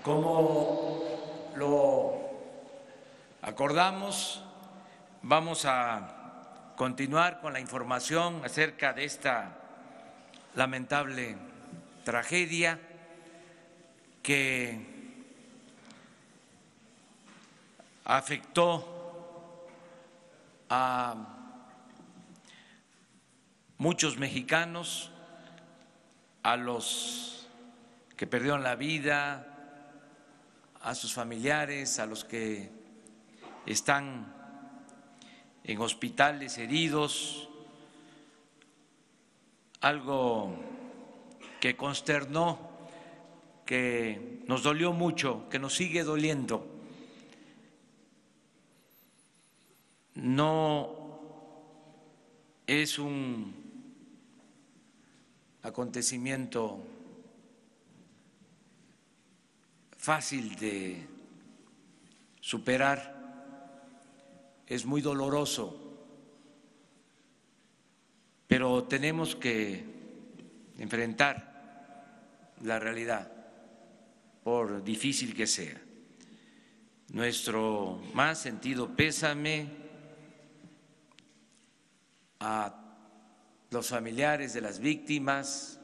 Como lo acordamos, vamos a continuar con la información acerca de esta lamentable tragedia que afectó a muchos mexicanos, a los que perdieron la vida, a sus familiares, a los que están en hospitales heridos, algo que consternó, que nos dolió mucho, que nos sigue doliendo. No es un acontecimiento fácil de superar, es muy doloroso, pero tenemos que enfrentar la realidad, por difícil que sea. Nuestro más sentido pésame a los familiares de las víctimas,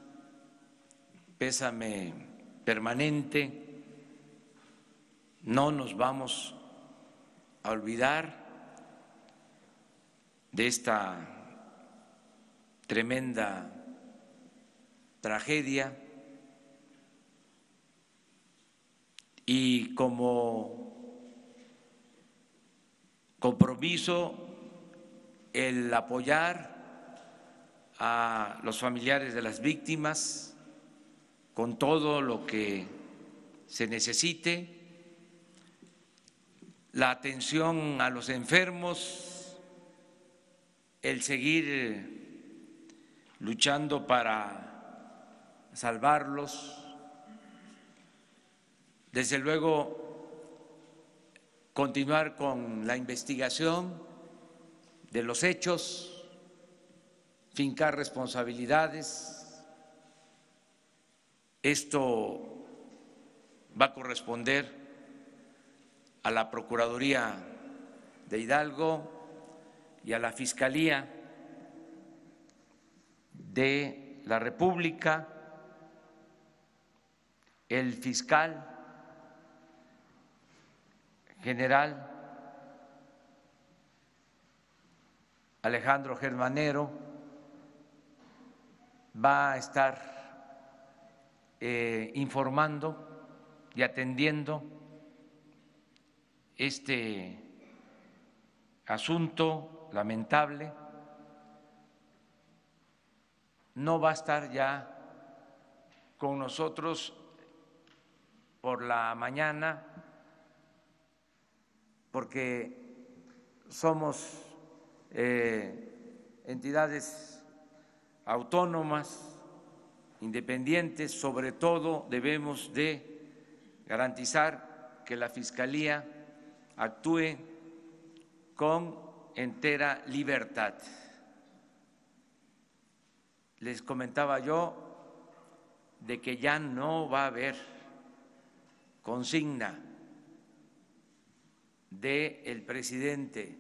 pésame permanente. No nos vamos a olvidar de esta tremenda tragedia y como compromiso el apoyar a los familiares de las víctimas con todo lo que se necesite, la atención a los enfermos, el seguir luchando para salvarlos, desde luego continuar con la investigación de los hechos, fincar responsabilidades. Esto va a corresponder a la Procuraduría de Hidalgo y a la Fiscalía de la República. El fiscal general Alejandro Germanero va a estar informando y atendiendo este asunto lamentable. No va a estar ya con nosotros por la mañana porque somos entidades autónomas, independientes. Sobre todo debemos de garantizar que la Fiscalía actúe con entera libertad. Les comentaba yo de que ya no va a haber consigna del presidente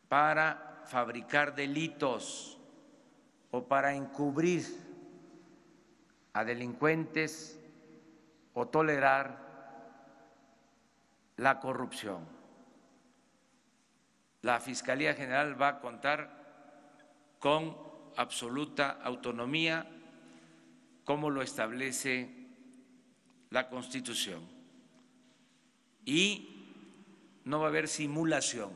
para fabricar delitos o para encubrir a delincuentes o tolerar la corrupción. La Fiscalía General va a contar con absoluta autonomía, como lo establece la Constitución, y no va a haber simulación,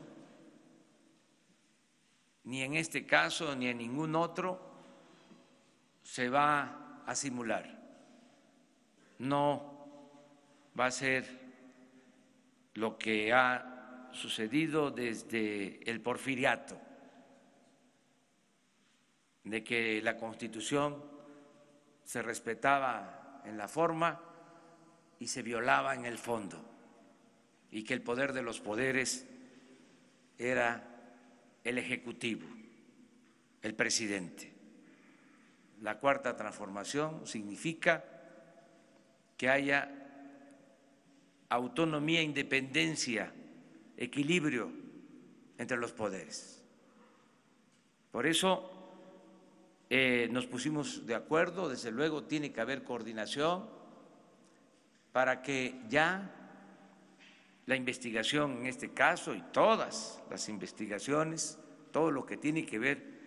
ni en este caso ni en ningún otro se va a simular. No va a ser lo que ha sucedido desde el Porfiriato, de que la Constitución se respetaba en la forma y se violaba en el fondo, y que el poder de los poderes era el Ejecutivo, el presidente. La Cuarta Transformación significa que haya autonomía, independencia, equilibrio entre los poderes. Por eso nos pusimos de acuerdo, desde luego tiene que haber coordinación para que ya la investigación en este caso y todas las investigaciones, todo lo que tiene que ver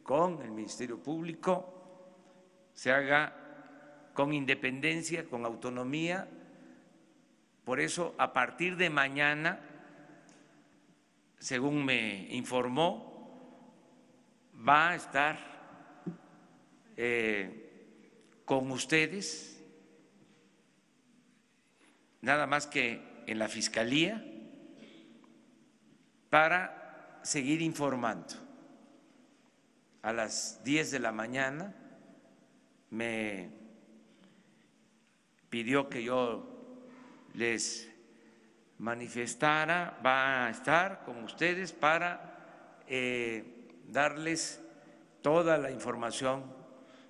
con el Ministerio Público, se haga con independencia, con autonomía. Por eso, a partir de mañana, según me informó, va a estar con ustedes, nada más que en la Fiscalía, para seguir informando. A las 10 de la mañana me pidió que yo les manifestara, va a estar con ustedes para darles toda la información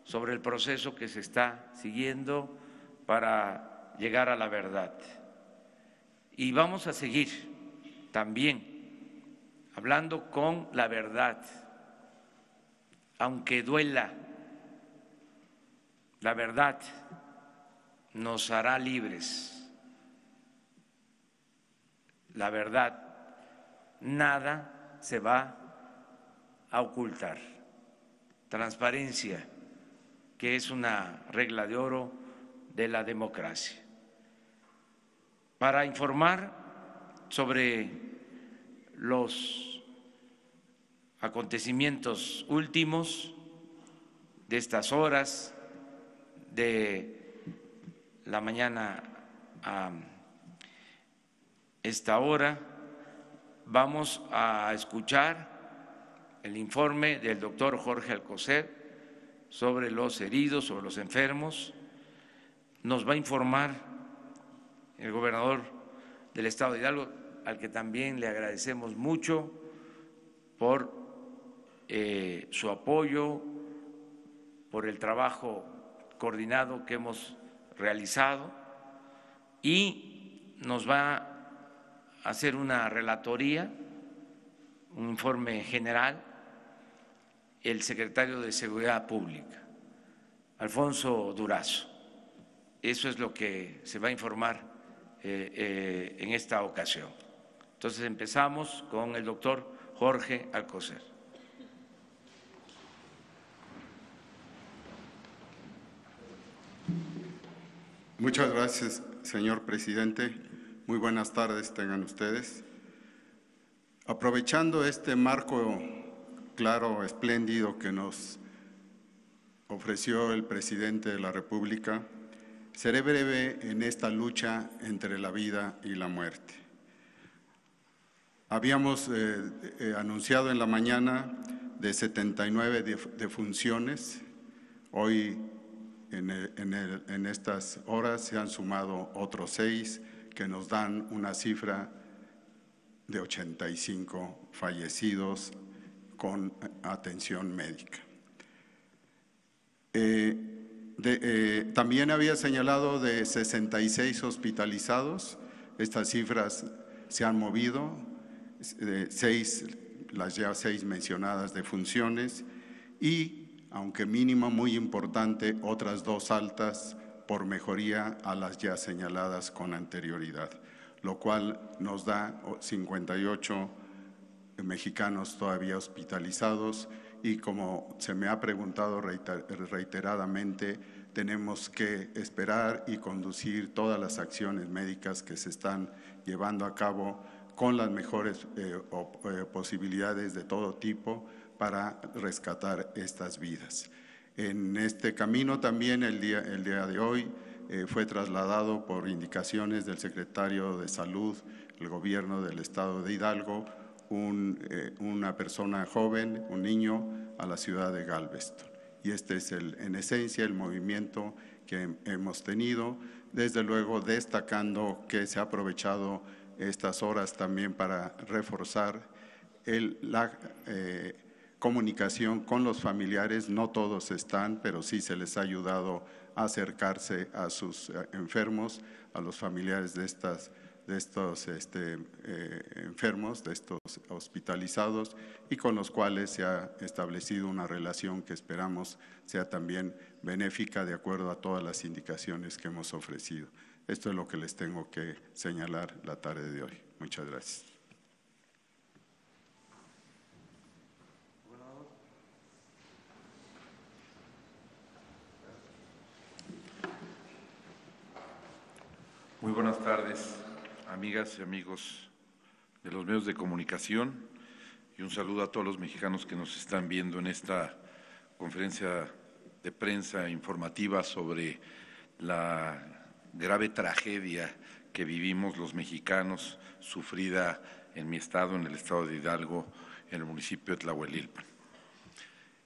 sobre el proceso que se está siguiendo para llegar a la verdad. Y vamos a seguir también hablando con la verdad, aunque duela. La verdad nos hará libres. La verdad, nada se va a ocultar. Transparencia, que es una regla de oro de la democracia. Para informar sobre los acontecimientos últimos de estas horas, de la mañana a esta hora, vamos a escuchar el informe del doctor Jorge Alcocer sobre los heridos, sobre los enfermos. Nos va a informar el gobernador del estado de Hidalgo, al que también le agradecemos mucho por su apoyo, por el trabajo coordinado que hemos realizado, y nos va a hacer una relatoría, un informe general, el secretario de Seguridad Pública, Alfonso Durazo. Eso es lo que se va a informar en esta ocasión. Entonces empezamos con el doctor Jorge Alcocer. Muchas gracias, señor presidente. Muy buenas tardes tengan ustedes. Aprovechando este marco claro, espléndido que nos ofreció el presidente de la República, seré breve en esta lucha entre la vida y la muerte. Habíamos anunciado en la mañana de 79 defunciones. Hoy, en estas horas, se han sumado otros 6 que nos dan una cifra de 85 fallecidos con atención médica. También había señalado de 66 hospitalizados. Estas cifras se han movido, las ya 6 mencionadas defunciones y, aunque mínimo muy importante, otras 2 altas por mejoría a las ya señaladas con anterioridad, lo cual nos da 58 mexicanos todavía hospitalizados. Y como se me ha preguntado reiteradamente, tenemos que esperar y conducir todas las acciones médicas que se están llevando a cabo con las mejores posibilidades de todo tipo para rescatar estas vidas. En este camino también el día de hoy fue trasladado por indicaciones del secretario de Salud, el gobierno del estado de Hidalgo, una persona joven, un niño, a la ciudad de Galveston. Y este es en esencia el movimiento que hemos tenido, desde luego destacando que se ha aprovechado estas horas también para reforzar la comunicación con los familiares. No todos están, pero sí se les ha ayudado acercarse a sus enfermos, a los familiares de estos enfermos, de estos hospitalizados, y con los cuales se ha establecido una relación que esperamos sea también benéfica de acuerdo a todas las indicaciones que hemos ofrecido. Esto es lo que les tengo que señalar la tarde de hoy. Muchas gracias. Muy buenas tardes, amigas y amigos de los medios de comunicación, y un saludo a todos los mexicanos que nos están viendo en esta conferencia de prensa informativa sobre la grave tragedia que vivimos los mexicanos, sufrida en mi estado, en el estado de Hidalgo, en el municipio de Tlahuelilpan.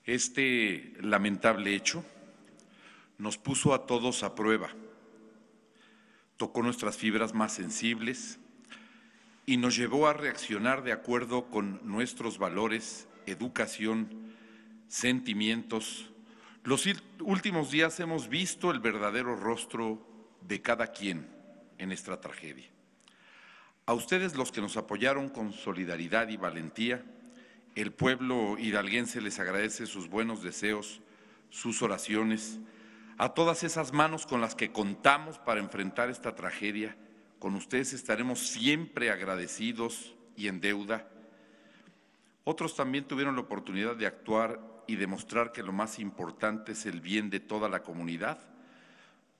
Este lamentable hecho nos puso a todos a prueba, tocó nuestras fibras más sensibles y nos llevó a reaccionar de acuerdo con nuestros valores, educación, sentimientos. Los últimos días hemos visto el verdadero rostro de cada quien en esta tragedia. A ustedes, los que nos apoyaron con solidaridad y valentía, el pueblo hidalguense les agradece sus buenos deseos, sus oraciones, a todas esas manos con las que contamos para enfrentar esta tragedia. Con ustedes estaremos siempre agradecidos y en deuda. Otros también tuvieron la oportunidad de actuar y demostrar que lo más importante es el bien de toda la comunidad,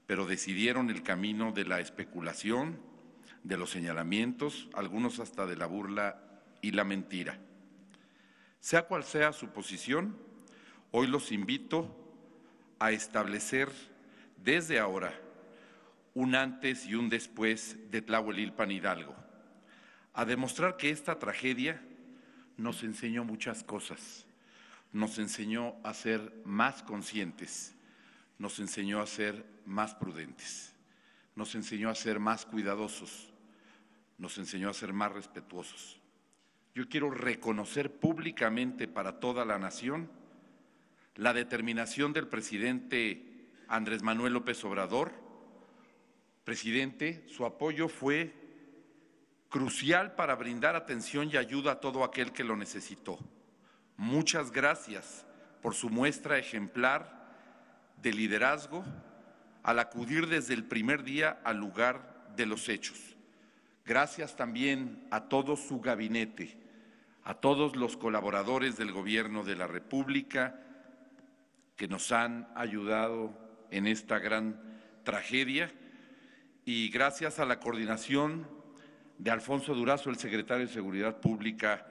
pero decidieron el camino de la especulación, de los señalamientos, algunos hasta de la burla y la mentira. Sea cual sea su posición, hoy los invito a establecer desde ahora un antes y un después de Tlahuelilpan Hidalgo, a demostrar que esta tragedia nos enseñó muchas cosas, nos enseñó a ser más conscientes, nos enseñó a ser más prudentes, nos enseñó a ser más cuidadosos, nos enseñó a ser más respetuosos. Yo quiero reconocer públicamente para toda la nación la determinación del presidente Andrés Manuel López Obrador. Presidente, su apoyo fue crucial para brindar atención y ayuda a todo aquel que lo necesitó. Muchas gracias por su muestra ejemplar de liderazgo al acudir desde el primer día al lugar de los hechos. Gracias también a todo su gabinete, a todos los colaboradores del Gobierno de la República que nos han ayudado en esta gran tragedia, y gracias a la coordinación de Alfonso Durazo, el secretario de Seguridad Pública,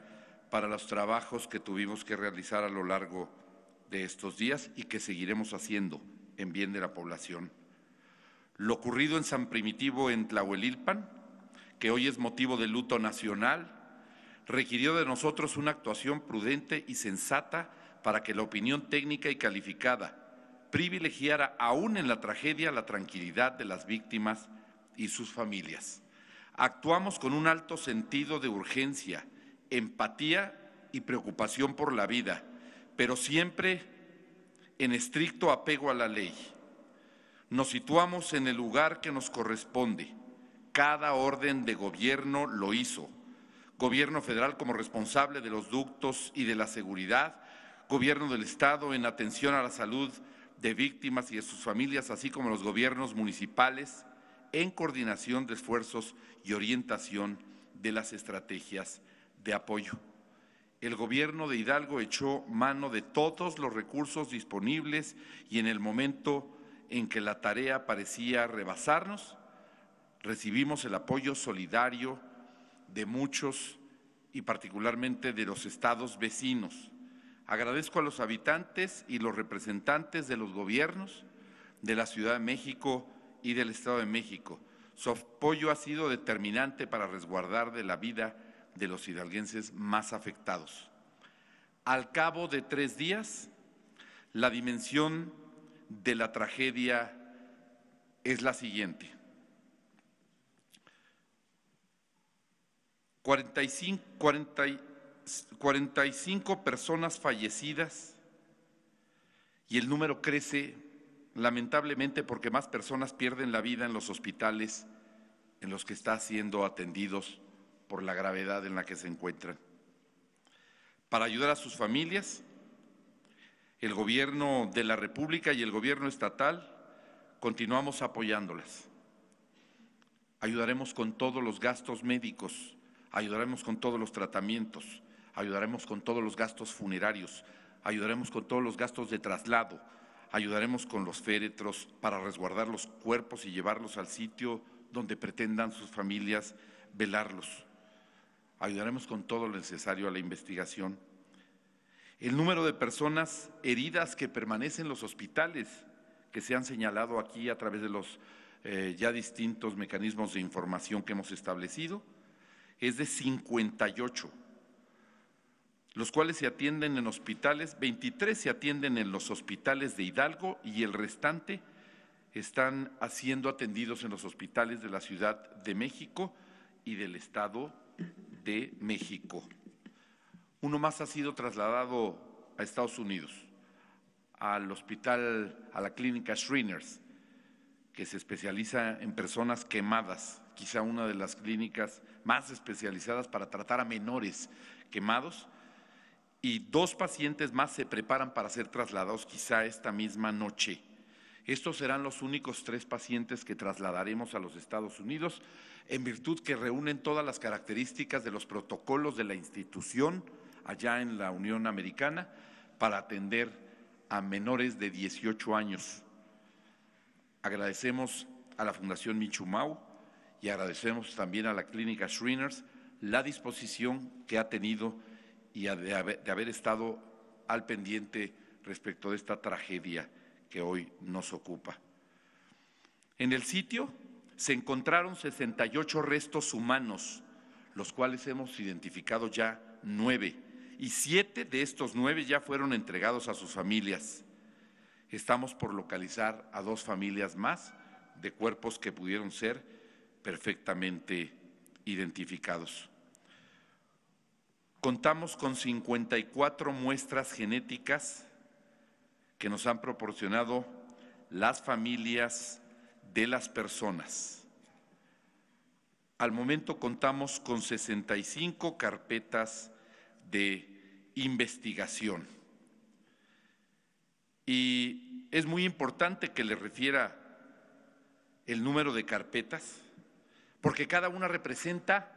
para los trabajos que tuvimos que realizar a lo largo de estos días y que seguiremos haciendo en bien de la población. Lo ocurrido en San Primitivo, en Tlahuelilpan, que hoy es motivo de luto nacional, requirió de nosotros una actuación prudente y sensata para que la opinión técnica y calificada privilegiara aún en la tragedia la tranquilidad de las víctimas y sus familias. Actuamos con un alto sentido de urgencia, empatía y preocupación por la vida, pero siempre en estricto apego a la ley. Nos situamos en el lugar que nos corresponde. Cada orden de gobierno lo hizo. Gobierno federal como responsable de los ductos y de la seguridad, Gobierno del Estado en atención a la salud de víctimas y de sus familias, así como los gobiernos municipales en coordinación de esfuerzos y orientación de las estrategias de apoyo. El Gobierno de Hidalgo echó mano de todos los recursos disponibles y en el momento en que la tarea parecía rebasarnos, recibimos el apoyo solidario de muchos y particularmente de los estados vecinos. Agradezco a los habitantes y los representantes de los gobiernos de la Ciudad de México y del Estado de México. Su apoyo ha sido determinante para resguardar de la vida de los hidalguenses más afectados. Al cabo de 3 días, la dimensión de la tragedia es la siguiente. 45 personas fallecidas y el número crece lamentablemente porque más personas pierden la vida en los hospitales en los que están siendo atendidos por la gravedad en la que se encuentran. Para ayudar a sus familias, el Gobierno de la República y el Gobierno estatal continuamos apoyándolas. Ayudaremos con todos los gastos médicos, ayudaremos con todos los tratamientos, ayudaremos con todos los gastos funerarios, ayudaremos con todos los gastos de traslado, ayudaremos con los féretros para resguardar los cuerpos y llevarlos al sitio donde pretendan sus familias velarlos. Ayudaremos con todo lo necesario a la investigación. El número de personas heridas que permanecen en los hospitales, que se han señalado aquí a través de los ya distintos mecanismos de información que hemos establecido, es de 58, los cuales se atienden en hospitales, 23 se atienden en los hospitales de Hidalgo y el restante están siendo atendidos en los hospitales de la Ciudad de México y del Estado de México. Uno más ha sido trasladado a Estados Unidos, al hospital, a la clínica Shriners, que se especializa en personas quemadas, quizá una de las clínicas más especializadas para tratar a menores quemados, y 2 pacientes más se preparan para ser trasladados quizá esta misma noche. Estos serán los únicos 3 pacientes que trasladaremos a los Estados Unidos, en virtud que reúnen todas las características de los protocolos de la institución allá en la Unión Americana para atender a menores de 18 años. Agradecemos a la Fundación Michumau y agradecemos también a la Clínica Shriners la disposición que ha tenido y de haber estado al pendiente respecto de esta tragedia que hoy nos ocupa. En el sitio se encontraron 68 restos humanos, los cuales hemos identificado ya 9, y 7 de estos 9 ya fueron entregados a sus familias. Estamos por localizar a 2 familias más de cuerpos que pudieron ser perfectamente identificados. Contamos con 54 muestras genéticas que nos han proporcionado las familias de las personas. Al momento contamos con 65 carpetas de investigación. Y es muy importante que le refiera el número de carpetas, porque cada una representa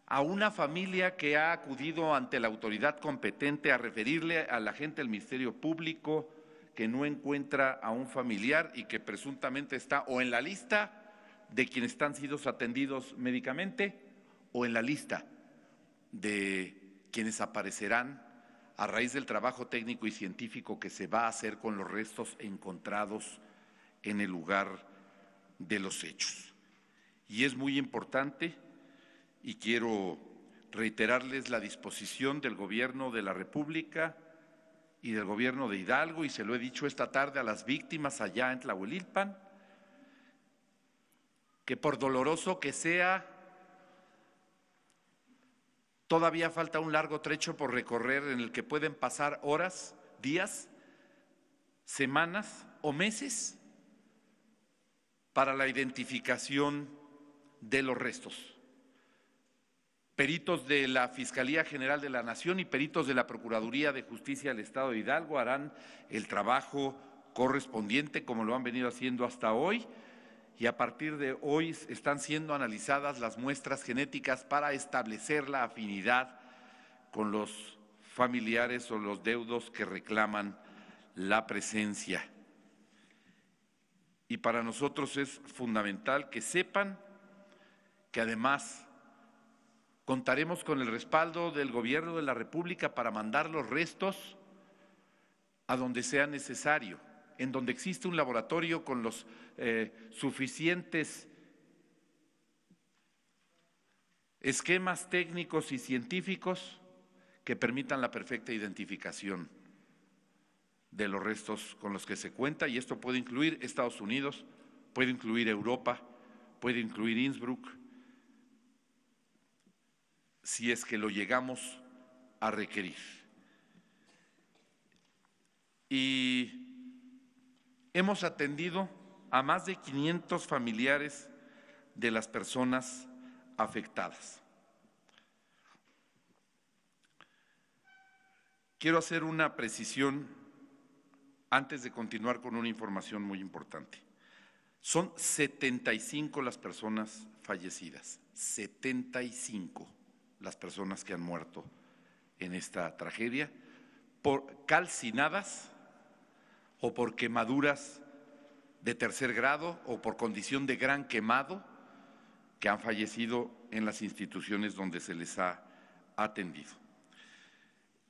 a una familia que ha acudido ante la autoridad competente a referirle a la agente del Ministerio Público que no encuentra a un familiar y que presuntamente está o en la lista de quienes están siendo atendidos médicamente o en la lista de quienes aparecerán a raíz del trabajo técnico y científico que se va a hacer con los restos encontrados en el lugar de los hechos. Y es muy importante, y quiero reiterarles la disposición del Gobierno de la República y del Gobierno de Hidalgo, y se lo he dicho esta tarde a las víctimas allá en Tlahuelilpan, que por doloroso que sea, todavía falta un largo trecho por recorrer en el que pueden pasar horas, días, semanas o meses para la identificación de los restos. Peritos de la Fiscalía General de la Nación y peritos de la Procuraduría de Justicia del Estado de Hidalgo harán el trabajo correspondiente, como lo han venido haciendo hasta hoy, y a partir de hoy están siendo analizadas las muestras genéticas para establecer la afinidad con los familiares o los deudos que reclaman la presencia. Y para nosotros es fundamental que sepan que además contaremos con el respaldo del Gobierno de la República para mandar los restos a donde sea necesario, en donde existe un laboratorio con los suficientes esquemas técnicos y científicos que permitan la perfecta identificación de los restos con los que se cuenta, y esto puede incluir Estados Unidos, puede incluir Europa, puede incluir Innsbruck, si es que lo llegamos a requerir. Y hemos atendido a más de 500 familiares de las personas afectadas. Quiero hacer una precisión antes de continuar con una información muy importante. Son 75 las personas fallecidas, 75 las personas que han muerto en esta tragedia, por calcinadas o por quemaduras de tercer grado o por condición de gran quemado, que han fallecido en las instituciones donde se les ha atendido.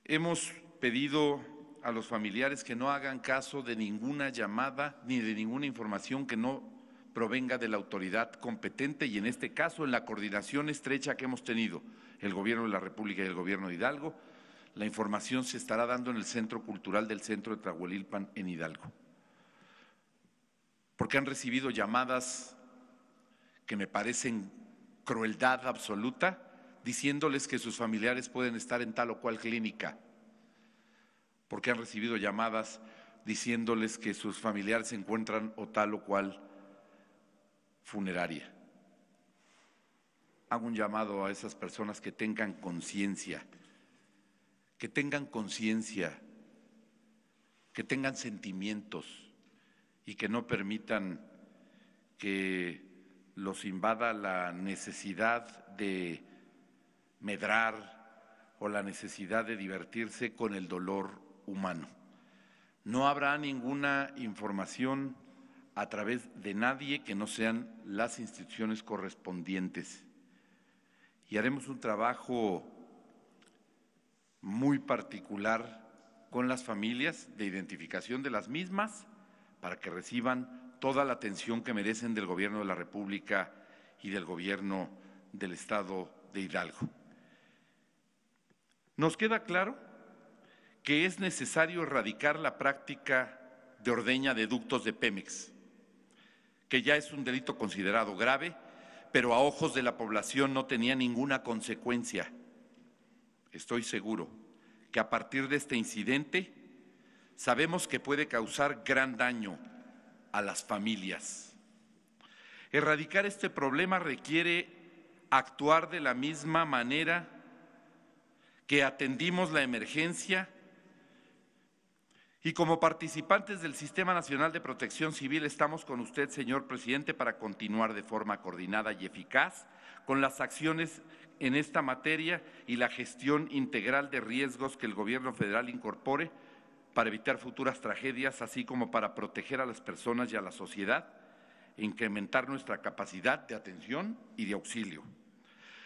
Hemos pedido a los familiares que no hagan caso de ninguna llamada ni de ninguna información que no provenga de la autoridad competente, y en este caso, en la coordinación estrecha que hemos tenido el Gobierno de la República y el Gobierno de Hidalgo, la información se estará dando en el Centro Cultural del Centro de Tlahuelilpan en Hidalgo. Porque han recibido llamadas que me parecen crueldad absoluta, diciéndoles que sus familiares pueden estar en tal o cual clínica, porque han recibido llamadas diciéndoles que sus familiares se encuentran o tal o cual funeraria. Hago un llamado a esas personas que tengan conciencia, que tengan sentimientos y que no permitan que los invada la necesidad de medrar o la necesidad de divertirse con el dolor humano. No habrá ninguna información a través de nadie que no sean las instituciones correspondientes. Y haremos un trabajo muy particular con las familias de identificación de las mismas para que reciban toda la atención que merecen del Gobierno de la República y del Gobierno del Estado de Hidalgo. Nos queda claro que es necesario erradicar la práctica de ordeña de ductos de Pemex, que ya es un delito considerado grave, pero a ojos de la población no tenía ninguna consecuencia. Estoy seguro que a partir de este incidente sabemos que puede causar gran daño a las familias. Erradicar este problema requiere actuar de la misma manera que atendimos la emergencia y como participantes del Sistema Nacional de Protección Civil estamos con usted, señor presidente, para continuar de forma coordinada y eficaz con las acciones en esta materia y la gestión integral de riesgos que el Gobierno federal incorpore para evitar futuras tragedias, así como para proteger a las personas y a la sociedad e incrementar nuestra capacidad de atención y de auxilio.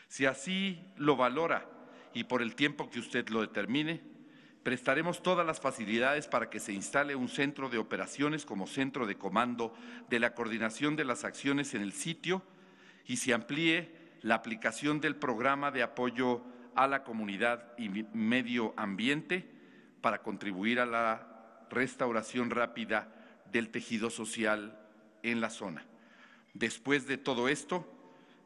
Si así lo valora y por el tiempo que usted lo determine, prestaremos todas las facilidades para que se instale un centro de operaciones como centro de comando de la coordinación de las acciones en el sitio y se amplíe la aplicación del programa de apoyo a la comunidad y medio ambiente para contribuir a la restauración rápida del tejido social en la zona. Después de todo esto,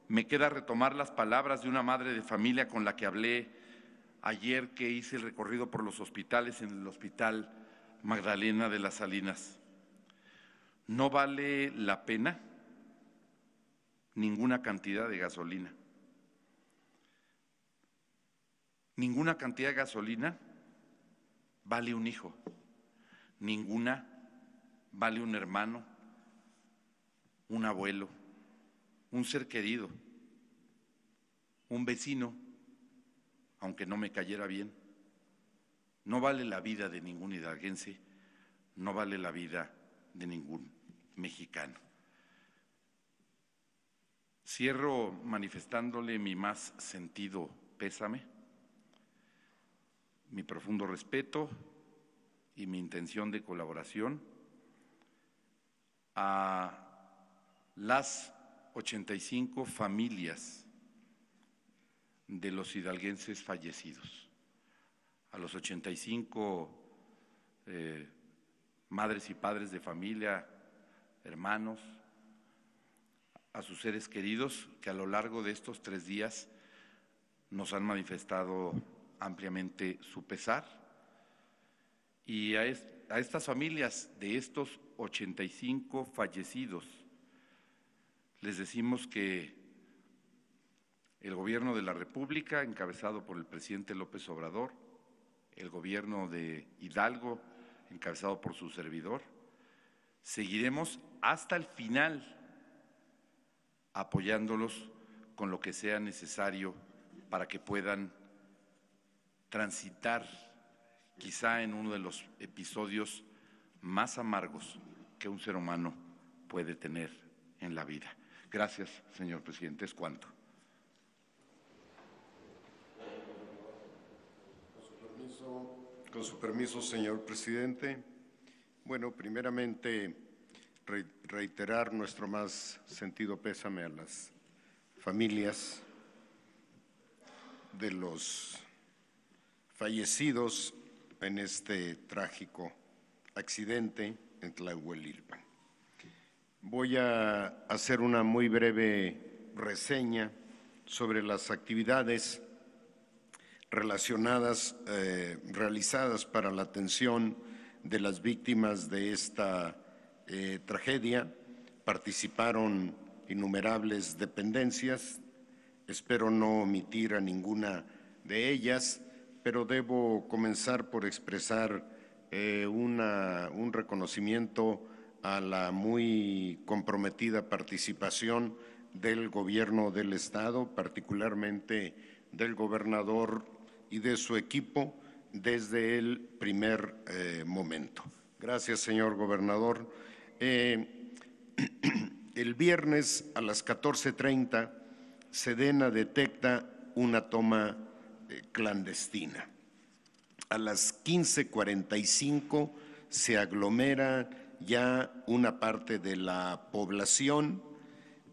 me queda retomar las palabras de una madre de familia con la que hablé ayer que hice el recorrido por los hospitales en el Hospital Magdalena de las Salinas. No vale la pena ninguna cantidad de gasolina. Ninguna cantidad de gasolina vale un hijo. Ninguna vale un hermano, un abuelo, un ser querido, un vecino, aunque no me cayera bien. No vale la vida de ningún hidalguense, no vale la vida de ningún mexicano. Cierro manifestándole mi más sentido pésame, mi profundo respeto y mi intención de colaboración a las 85 familias de los hidalguenses fallecidos, a los 85 madres y padres de familia, hermanos, a sus seres queridos que a lo largo de estos 3 días nos han manifestado ampliamente su pesar Y a estas familias de estos 85 fallecidos, les decimos que el Gobierno de la República, encabezado por el presidente López Obrador, el Gobierno de Hidalgo, encabezado por su servidor, seguiremos hasta el final apoyándolos con lo que sea necesario para que puedan transitar quizá en uno de los episodios más amargos que un ser humano puede tener en la vida. Gracias, señor presidente. Es cuanto. Con su permiso, señor presidente. Bueno, primeramente reiterar nuestro más sentido pésame a las familias de los fallecidos en este trágico accidente en Tlahuelilpan. Voy a hacer una muy breve reseña sobre las actividades realizadas para la atención de las víctimas de esta tragedia. Participaron innumerables dependencias, espero no omitir a ninguna de ellas, pero debo comenzar por expresar un reconocimiento a la muy comprometida participación del Gobierno del Estado, particularmente del gobernador y de su equipo desde el primer momento. Gracias, señor gobernador. El viernes a las 14:30, Sedena detecta una toma clandestina. A las 15:45 se aglomera ya una parte de la población.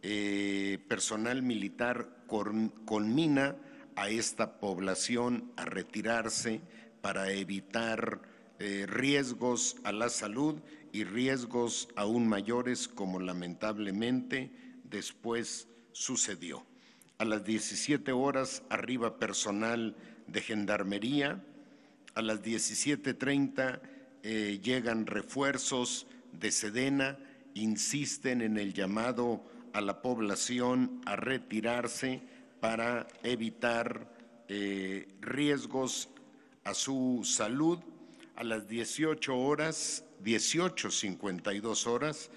Personal militar conmina a esta población a retirarse para evitar riesgos a la salud y riesgos aún mayores, como lamentablemente después sucedió. A las 17 horas arriba personal de Gendarmería. A las 17:30 llegan refuerzos de Sedena, insisten en el llamado a la población a retirarse para evitar riesgos a su salud. A las 18:52 horas,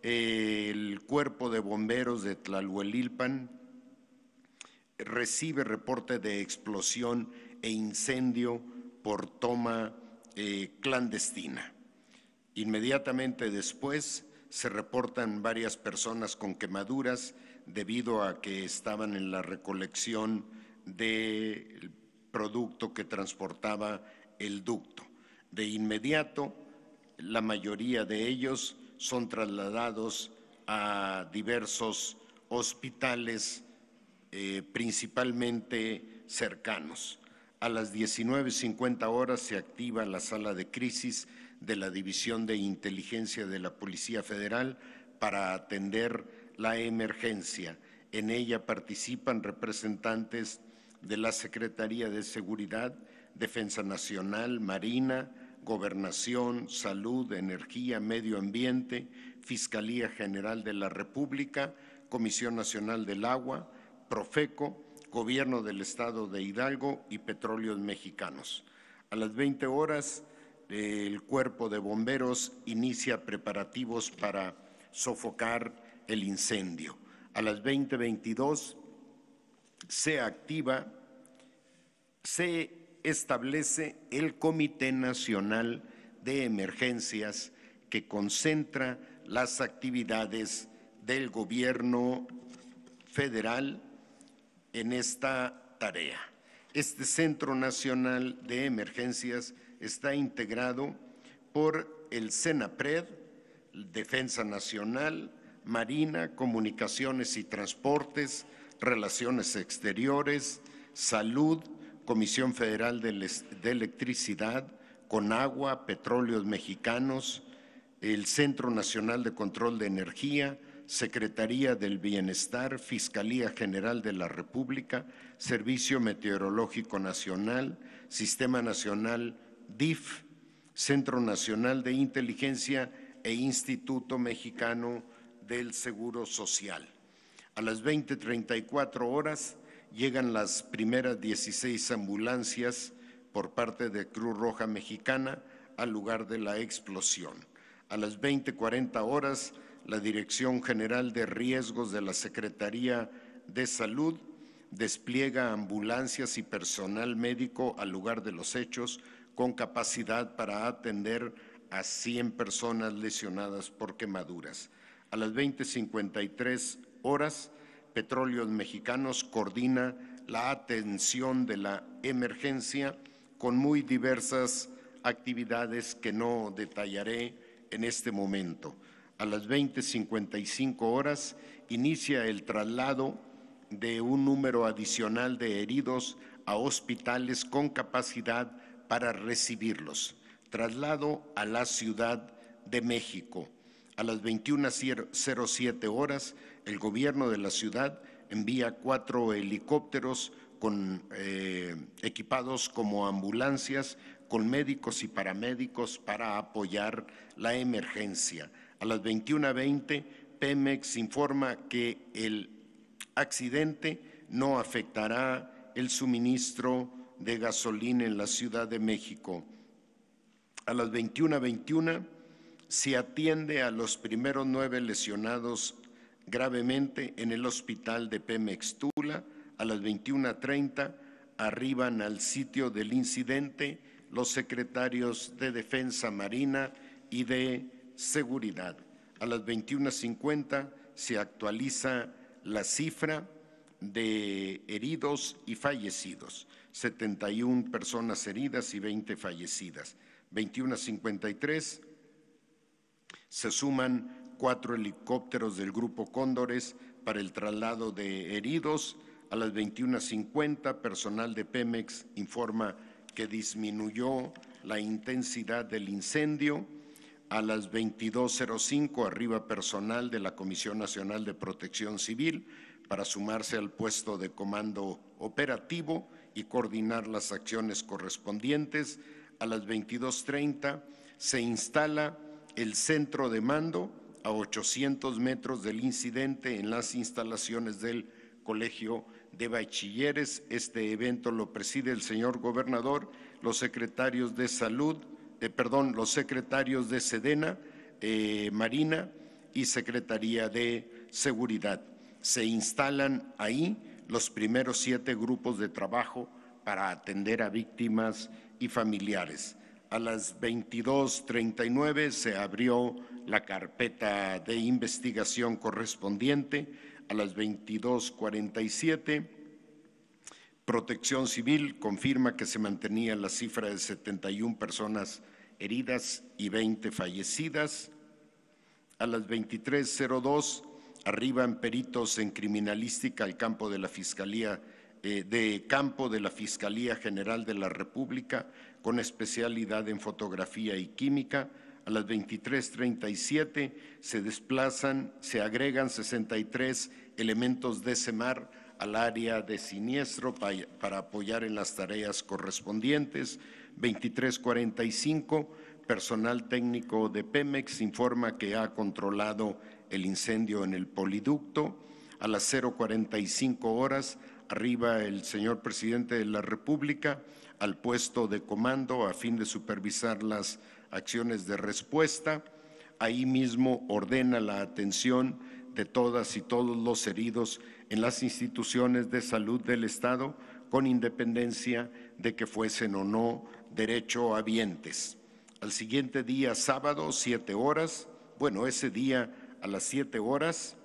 el Cuerpo de Bomberos de Tlahuelilpan recibe reporte de explosión e incendio por toma clandestina. Inmediatamente después se reportan varias personas con quemaduras debido a que estaban en la recolección del producto que transportaba el ducto. De inmediato, la mayoría de ellos son trasladados a diversos hospitales, principalmente cercanos. A las 19:50 horas se activa la sala de crisis de la División de Inteligencia de la Policía Federal para atender la emergencia. En ella participan representantes de la Secretaría de Seguridad, Defensa Nacional, Marina, Gobernación, Salud, Energía, Medio Ambiente, Fiscalía General de la República, Comisión Nacional del Agua, Profeco, Gobierno del Estado de Hidalgo y Petróleos Mexicanos. A las 20 horas, el Cuerpo de Bomberos inicia preparativos para sofocar el incendio. A las 20:22 se establece el Comité Nacional de Emergencias, que concentra las actividades del Gobierno federal en esta tarea. Este Centro Nacional de Emergencias está integrado por el CENAPRED, Defensa Nacional, Marina, Comunicaciones y Transportes, Relaciones Exteriores, Salud, Comisión Federal de Electricidad, Conagua, Petróleos Mexicanos, el Centro Nacional de Control de Energía, Secretaría del Bienestar, Fiscalía General de la República, Servicio Meteorológico Nacional, Sistema Nacional DIF, Centro Nacional de Inteligencia e Instituto Mexicano del Seguro Social. A las 20:34 horas llegan las primeras 16 ambulancias por parte de Cruz Roja Mexicana al lugar de la explosión. A las 20:40 horas, la Dirección General de Riesgos de la Secretaría de Salud despliega ambulancias y personal médico al lugar de los hechos con capacidad para atender a 100 personas lesionadas por quemaduras. A las 20:53 horas, Petróleos Mexicanos coordina la atención de la emergencia con muy diversas actividades que no detallaré en este momento. A las 20:55 horas inicia el traslado de un número adicional de heridos a hospitales con capacidad para recibirlos. Traslado a la Ciudad de México. A las 21:07 horas, el gobierno de la ciudad envía 4 helicópteros equipados como ambulancias con médicos y paramédicos para apoyar la emergencia. A las 21:20, Pemex informa que el accidente no afectará el suministro de gasolina en la Ciudad de México. A las 21:21 se atiende a los primeros 9 lesionados gravemente en el hospital de Pemex Tula. A las 21:30 arriban al sitio del incidente los secretarios de Defensa Marina y de Seguridad. A las 21:50 se actualiza la cifra de heridos y fallecidos, 71 personas heridas y 20 fallecidas. 21:53 se suman 4 helicópteros del Grupo Cóndores para el traslado de heridos. A las 21:50, personal de Pemex informa que disminuyó la intensidad del incendio. A las 22:05 arriba personal de la Comisión Nacional de Protección Civil para sumarse al puesto de comando operativo y coordinar las acciones correspondientes. A las 22:30 se instala el centro de mando a 800 metros del incidente en las instalaciones del Colegio de Bachilleres. Este evento lo preside el señor gobernador, los secretarios de Salud, los secretarios de Sedena, Marina y Secretaría de Seguridad. Se instalan ahí los primeros 7 grupos de trabajo para atender a víctimas y familiares. A las 22:39 se abrió la carpeta de investigación correspondiente. A las 22:47, Protección Civil confirma que se mantenía la cifra de 71 personas heridas y 20 fallecidas. A las 23:02 arriban peritos en criminalística al campo de la Fiscalía General de la República con especialidad en fotografía y química. A las 23:37 se agregan 63 elementos de SEMAR al área de siniestro para apoyar en las tareas correspondientes. 23:45, personal técnico de Pemex informa que ha controlado el incendio en el poliducto. A las 0:45 horas arriba el señor presidente de la República al puesto de comando a fin de supervisar las acciones de respuesta. Ahí mismo ordena la atención de todas y todos los heridos en las instituciones de salud del Estado, con independencia de que fuesen o no derechohabientes. Al siguiente día, sábado, 7 horas, ese día a las 7 horas,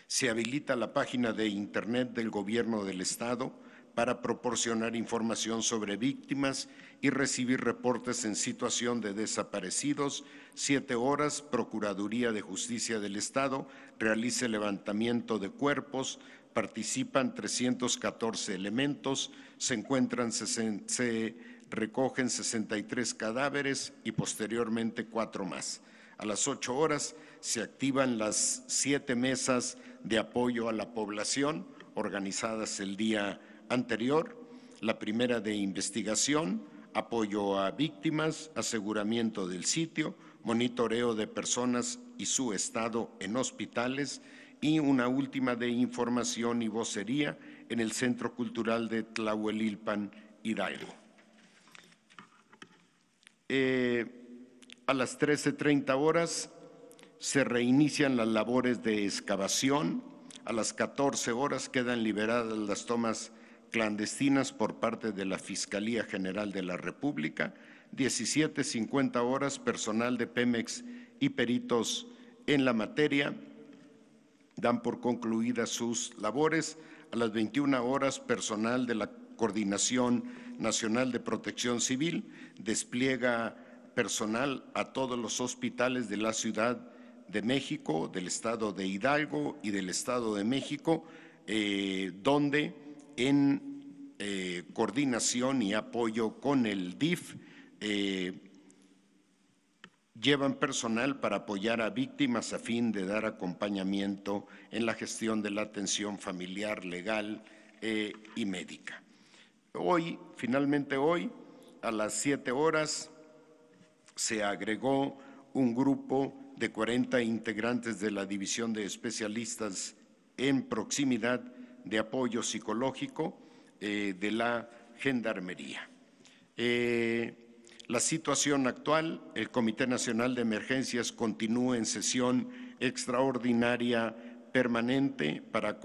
se habilita la página de Internet del Gobierno del Estado para proporcionar información sobre víctimas y recibir reportes en situación de desaparecidos. 7 horas, Procuraduría de Justicia del Estado realiza el levantamiento de cuerpos, participan 314 elementos, se recogen 63 cadáveres y posteriormente 4 más. A las 8 horas se activan las 7 mesas de apoyo a la población organizadas el día anterior. La primera de investigación apoyo a víctimas, aseguramiento del sitio, monitoreo de personas y su estado en hospitales, y una última de información y vocería en el Centro Cultural de Tlahuelilpan, Hidalgo. A las 13:30 horas se reinician las labores de excavación. A las 14 horas quedan liberadas las tomas clandestinas por parte de la Fiscalía General de la República. 17:50 horas, personal de Pemex y peritos en la materia dan por concluidas sus labores. A las 21 horas, personal de la Coordinación Nacional de Protección Civil despliega personal a todos los hospitales de la Ciudad de México, del Estado de Hidalgo y del Estado de México, donde en coordinación y apoyo con el DIF llevan personal para apoyar a víctimas a fin de dar acompañamiento en la gestión de la atención familiar, legal y médica. Finalmente hoy, a las 7 horas, se agregó un grupo de 40 integrantes de la División de Especialistas en Proximidad de Apoyo Psicológico de la Gendarmería. La situación actual: el Comité Nacional de Emergencias continúa en sesión extraordinaria permanente para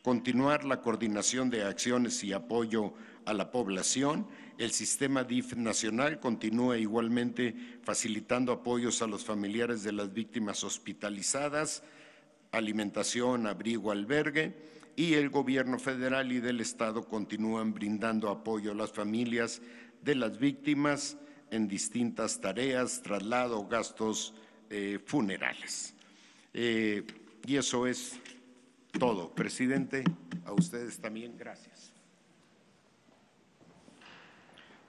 continuar la coordinación de acciones y apoyo a la población. El sistema DIF nacional continúa igualmente facilitando apoyos a los familiares de las víctimas hospitalizadas, alimentación, abrigo, albergue, y el gobierno federal y del estado continúan brindando apoyo a las familias de las víctimas en distintas tareas, traslado, gastos funerales. Y eso es todo. Presidente, a ustedes también, gracias.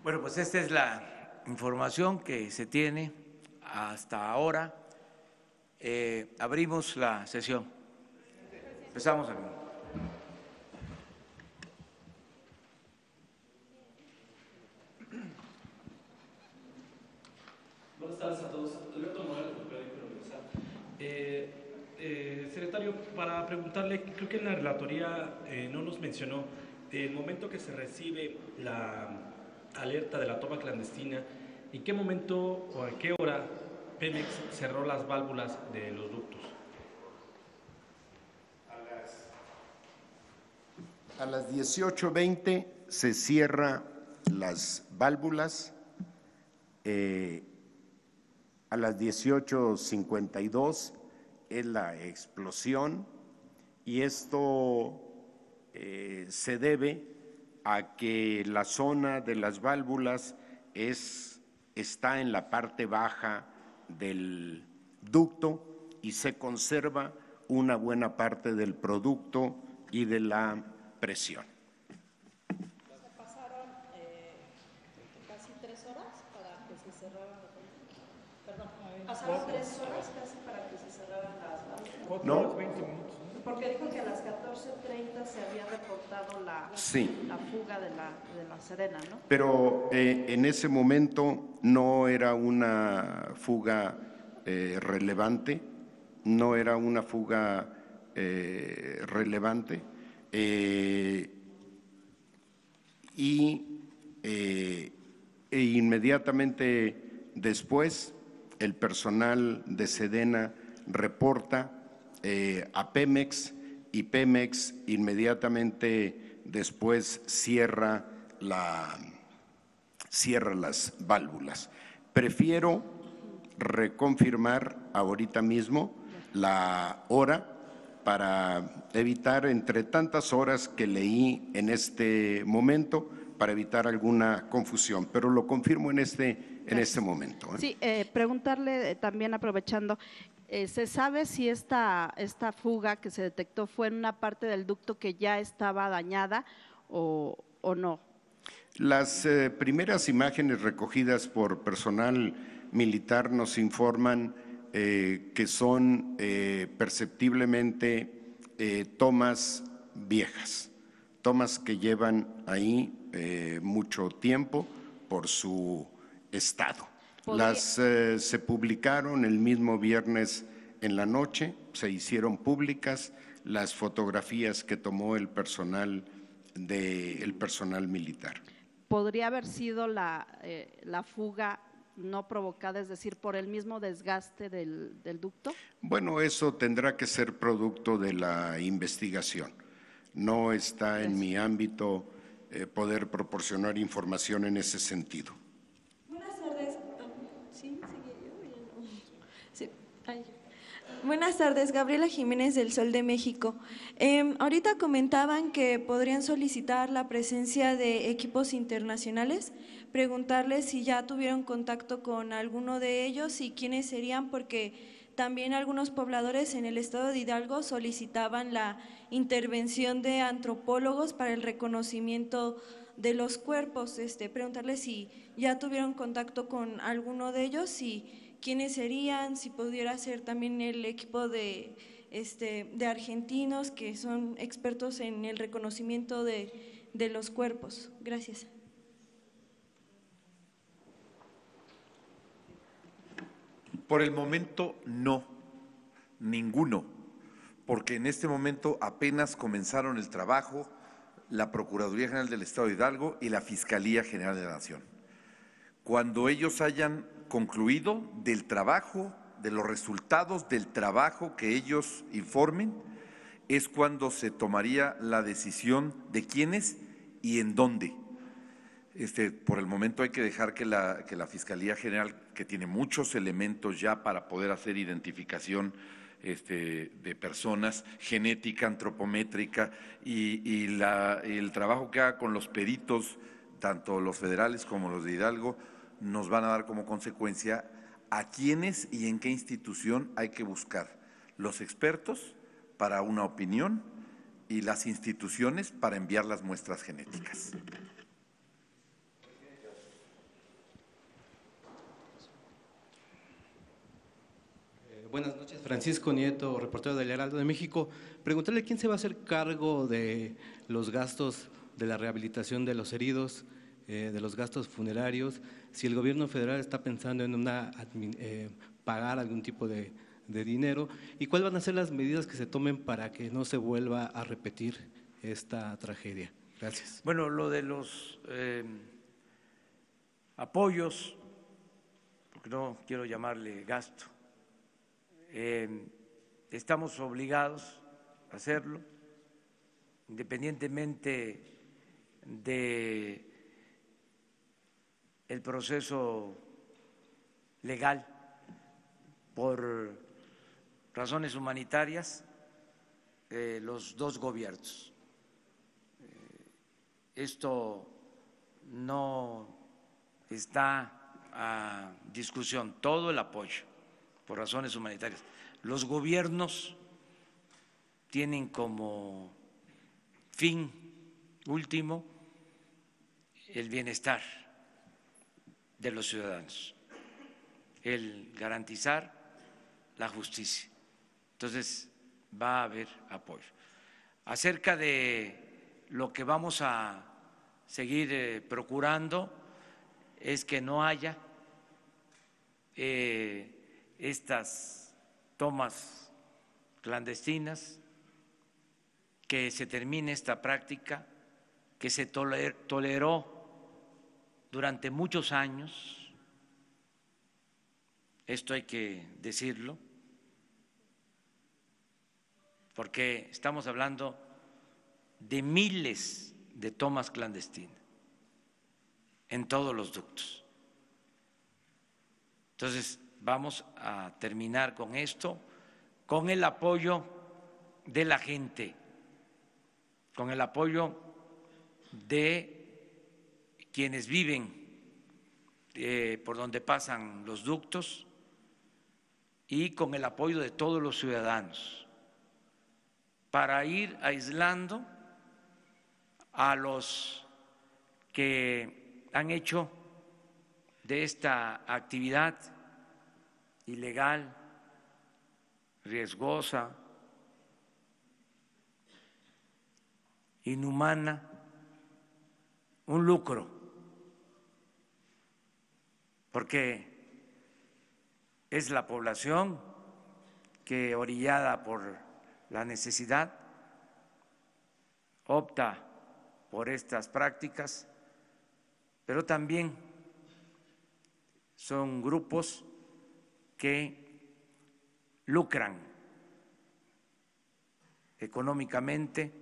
Bueno, pues esta es la información que se tiene hasta ahora. Abrimos la sesión. Empezamos aquí. Buenas tardes a todos. Alberto Morales, del periódico Universal. Secretario, para preguntarle, creo que en la relatoría no nos mencionó el momento que se recibe la alerta de la toma clandestina, ¿en qué momento o a qué hora Pemex cerró las válvulas de los ductos? A las 18:20 se cierra las válvulas. A las 18:52 es la explosión, y esto se debe a que la zona de las válvulas está en la parte baja del ducto y se conserva una buena parte del producto y de la presión. Se pasaron casi 3 horas para que se cerraran las válvulas. Perdón, pasaron 3 horas casi para que se cerraran las válvulas. 4 horas, 20 minutos. Porque dijo que a las 14:30 se había reportado la fuga de la Sedena, ¿no? Pero en ese momento no era una fuga relevante, e inmediatamente después el personal de Sedena reporta a Pemex, y Pemex inmediatamente después cierra las válvulas. Prefiero reconfirmar ahorita mismo la hora para evitar, entre tantas horas que leí en este momento, para evitar alguna confusión, pero lo confirmo en este momento. Sí, preguntarle también, aprovechando, ¿se sabe si esta fuga que se detectó fue en una parte del ducto que ya estaba dañada o no? Las primeras imágenes recogidas por personal militar nos informan que son perceptiblemente tomas viejas, tomas que llevan ahí mucho tiempo, por su estado. ¿Podría? Se publicaron el mismo viernes en la noche, se hicieron públicas las fotografías que tomó el personal militar. ¿Podría haber sido la fuga no provocada, es decir, por el mismo desgaste del ducto? Bueno, eso tendrá que ser producto de la investigación. No está en mi ámbito poder proporcionar información en ese sentido. Buenas tardes. ¿Sí? ¿Seguía yo? Ya no. Sí. Ay. Buenas tardes, Gabriela Jiménez del Sol de México. Ahorita comentaban que podrían solicitar la presencia de equipos internacionales. Preguntarles si ya tuvieron contacto con alguno de ellos y quiénes serían, porque también algunos pobladores en el estado de Hidalgo solicitaban la intervención de antropólogos para el reconocimiento de los cuerpos. Preguntarles si ya tuvieron contacto con alguno de ellos y quiénes serían, si pudiera ser también el equipo de argentinos que son expertos en el reconocimiento de los cuerpos. Gracias. Por el momento no, ninguno, porque en este momento apenas comenzaron el trabajo la Procuraduría General del Estado de Hidalgo y la Fiscalía General de la Nación. Cuando ellos hayan concluido del trabajo, de los resultados del trabajo que ellos informen, es cuando se tomaría la decisión de quiénes y en dónde. Por el momento hay que dejar que la Fiscalía General, que tiene muchos elementos ya para poder hacer identificación de personas, genética, antropométrica y el trabajo que haga con los peritos, tanto los federales como los de Hidalgo, nos van a dar como consecuencia a quiénes y en qué institución hay que buscar los expertos para una opinión y las instituciones para enviar las muestras genéticas. Buenas noches, Francisco Nieto, reportero del Heraldo de México. Preguntarle quién se va a hacer cargo de los gastos de la rehabilitación de los heridos, de los gastos funerarios, si el gobierno federal está pensando en pagar algún tipo de dinero y cuáles van a ser las medidas que se tomen para que no se vuelva a repetir esta tragedia. Gracias. Bueno, lo de los apoyos, porque no quiero llamarle gasto, estamos obligados a hacerlo, independientemente de el proceso legal por razones humanitarias, los dos gobiernos. Esto no está a discusión, todo el apoyo por razones humanitarias. Los gobiernos tienen como fin último el bienestar de los ciudadanos, el garantizar la justicia. Entonces, va a haber apoyo. Acerca de lo que vamos a seguir procurando es que no haya estas tomas clandestinas, que se termine esta práctica que se toleró durante muchos años, esto hay que decirlo, porque estamos hablando de miles de tomas clandestinas en todos los ductos. Entonces, vamos a terminar con esto, con el apoyo de la gente, con el apoyo de quienes viven por donde pasan los ductos y con el apoyo de todos los ciudadanos para ir aislando a los que han hecho de esta actividad ilegal, riesgosa, inhumana, un lucro porque es la población que, orillada por la necesidad, opta por estas prácticas, pero también son grupos que lucran económicamente,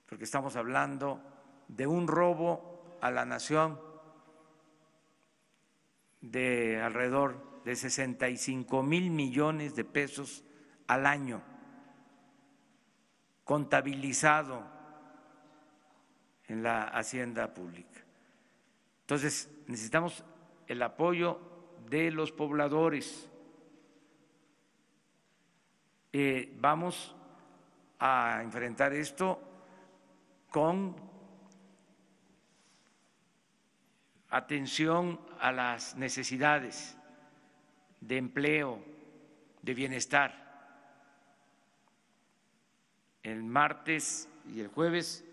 porque estamos hablando de un robo a la nación de alrededor de 65,000 millones de pesos al año, contabilizado en la hacienda pública. Entonces, necesitamos el apoyo de los pobladores. Vamos a enfrentar esto con atención a las necesidades de empleo, de bienestar. El martes y el jueves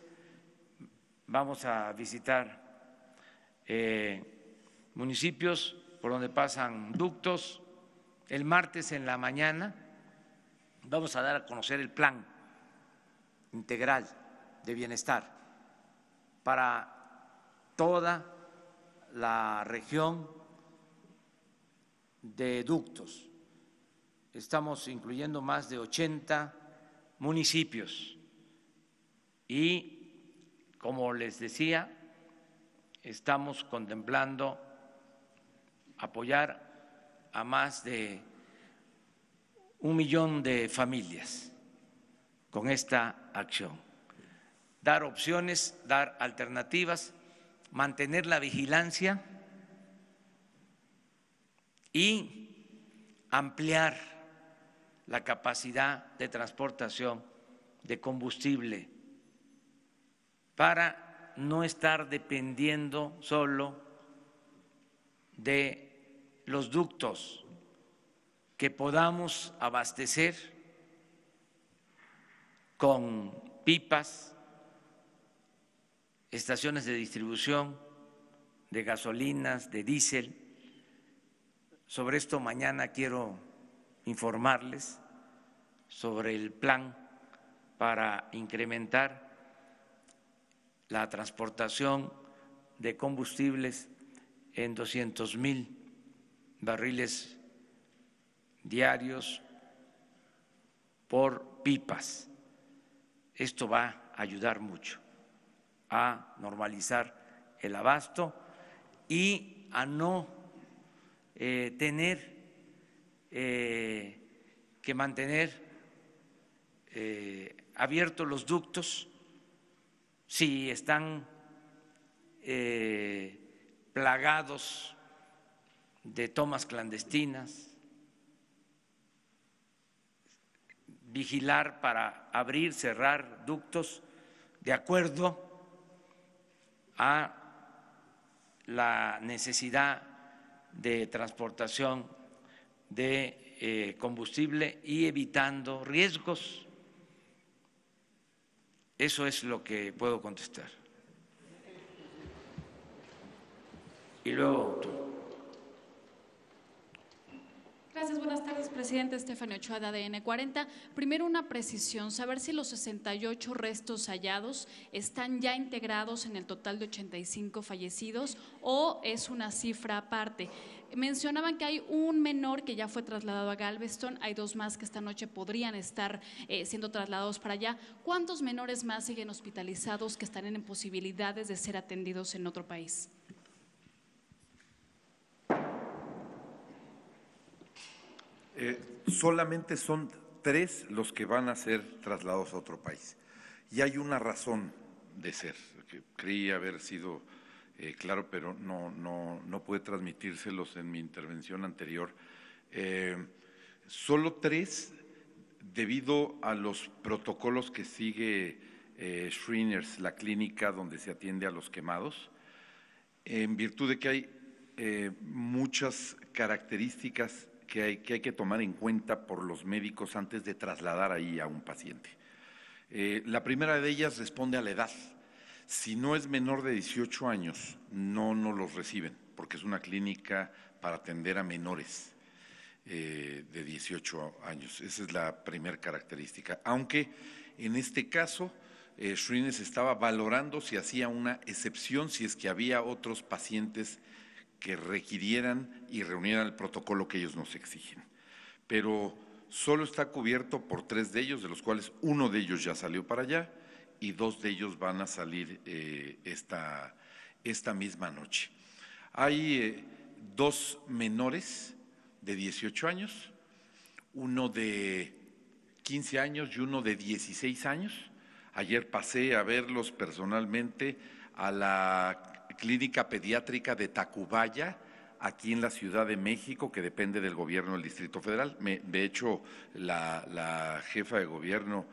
vamos a visitar municipios por donde pasan ductos. El martes en la mañana vamos a dar a conocer el plan integral de bienestar para toda la región de ductos. Estamos incluyendo más de 80 municipios y, como les decía, estamos contemplando apoyar a más de 1 millón de familias con esta acción, dar opciones, dar alternativas, mantener la vigilancia y ampliar la capacidad de transportación de combustible para no estar dependiendo solo de los ductos, que podamos abastecer con pipas, estaciones de distribución de gasolinas, de diésel. Sobre esto mañana quiero informarles sobre el plan para incrementar la transportación de combustibles en 200,000 barriles diarios por pipas. Esto va a ayudar mucho a normalizar el abasto y a no tener que mantener abiertos los ductos si están plagados de tomas clandestinas. Vigilar para abrir, cerrar ductos de acuerdo a la necesidad de transportación de combustible y evitando riesgos. Eso es lo que puedo contestar. Y luego tú. Gracias, buenas tardes, presidente. Estefanía Ochoa, de ADN 40. Primero, una precisión, saber si los 68 restos hallados están ya integrados en el total de 85 fallecidos o es una cifra aparte. Mencionaban que hay un menor que ya fue trasladado a Galveston, hay 2 más que esta noche podrían estar siendo trasladados para allá. ¿Cuántos menores más siguen hospitalizados que están en posibilidades de ser atendidos en otro país? Solamente son 3 los que van a ser trasladados a otro país. Y hay una razón de ser, que creí haber sido claro, pero no pude transmitírselos en mi intervención anterior. Solo 3, debido a los protocolos que sigue Shriners, la clínica donde se atiende a los quemados, en virtud de que hay muchas características que hay que tomar en cuenta por los médicos antes de trasladar ahí a un paciente. La primera de ellas responde a la edad. Si no es menor de 18 años, no los reciben, porque es una clínica para atender a menores de 18 años. Esa es la primera característica. Aunque en este caso, Shrines estaba valorando si hacía una excepción, si es que había otros pacientes que requirieran y reunieran el protocolo que ellos nos exigen. Pero solo está cubierto por 3 de ellos, de los cuales uno de ellos ya salió para allá y 2 de ellos van a salir esta misma noche. Hay 2 menores de 18 años, uno de 15 años y uno de 16 años. Ayer pasé a verlos personalmente a la Clínica Pediátrica de Tacubaya, aquí en la Ciudad de México, que depende del gobierno del Distrito Federal. De hecho, la jefa de gobierno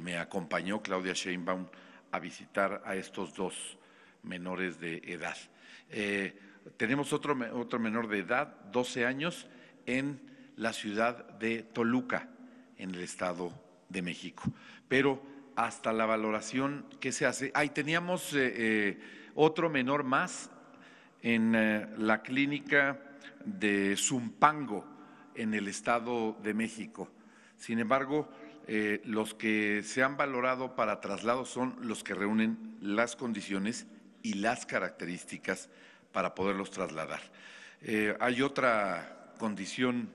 me acompañó, Claudia Sheinbaum, a visitar a estos 2 menores de edad. Tenemos otro menor de edad, 12 años, en la ciudad de Toluca, en el Estado de México. Pero hasta la valoración que se hace, teníamos otro menor más en la clínica de Zumpango, en el Estado de México. Sin embargo, los que se han valorado para traslado son los que reúnen las condiciones y las características para poderlos trasladar. Hay otra condición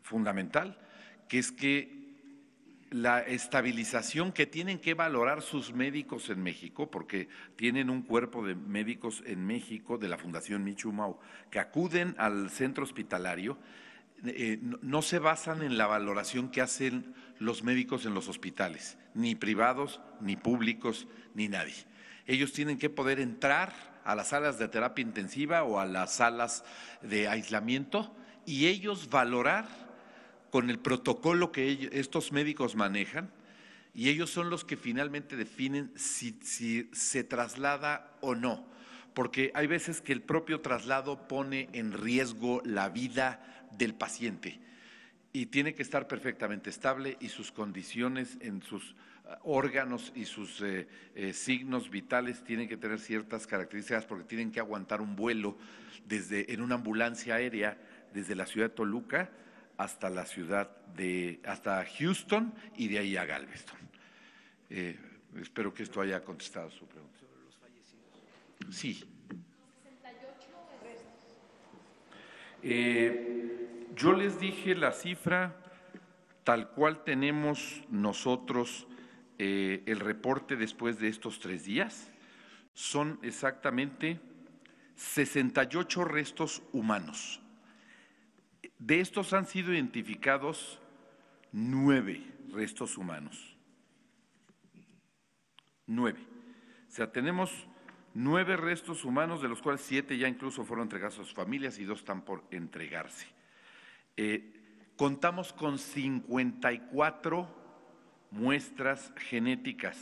fundamental, que es que la estabilización que tienen que valorar sus médicos en México, porque tienen un cuerpo de médicos en México de la Fundación Michu-Mau, que acuden al centro hospitalario, no se basan en la valoración que hacen los médicos en los hospitales, ni privados, ni públicos, ni nadie. Ellos tienen que poder entrar a las salas de terapia intensiva o a las salas de aislamiento y ellos valorar con el protocolo que estos médicos manejan, y ellos son los que finalmente definen si se traslada o no, porque hay veces que el propio traslado pone en riesgo la vida del paciente y tiene que estar perfectamente estable y sus condiciones en sus órganos y sus signos vitales tienen que tener ciertas características porque tienen que aguantar un vuelo en una ambulancia aérea desde la ciudad de Toluca hasta hasta Houston y de ahí a Galveston. Espero que esto haya contestado su pregunta. ¿Sobre los fallecidos? Sí. 68 yo les dije la cifra tal cual tenemos nosotros el reporte después de estos 3 días. Son exactamente 68 restos humanos. De estos han sido identificados 9 restos humanos. 9. O sea, tenemos 9 restos humanos, de los cuales 7 ya incluso fueron entregados a sus familias y 2 están por entregarse. Contamos con 54 muestras genéticas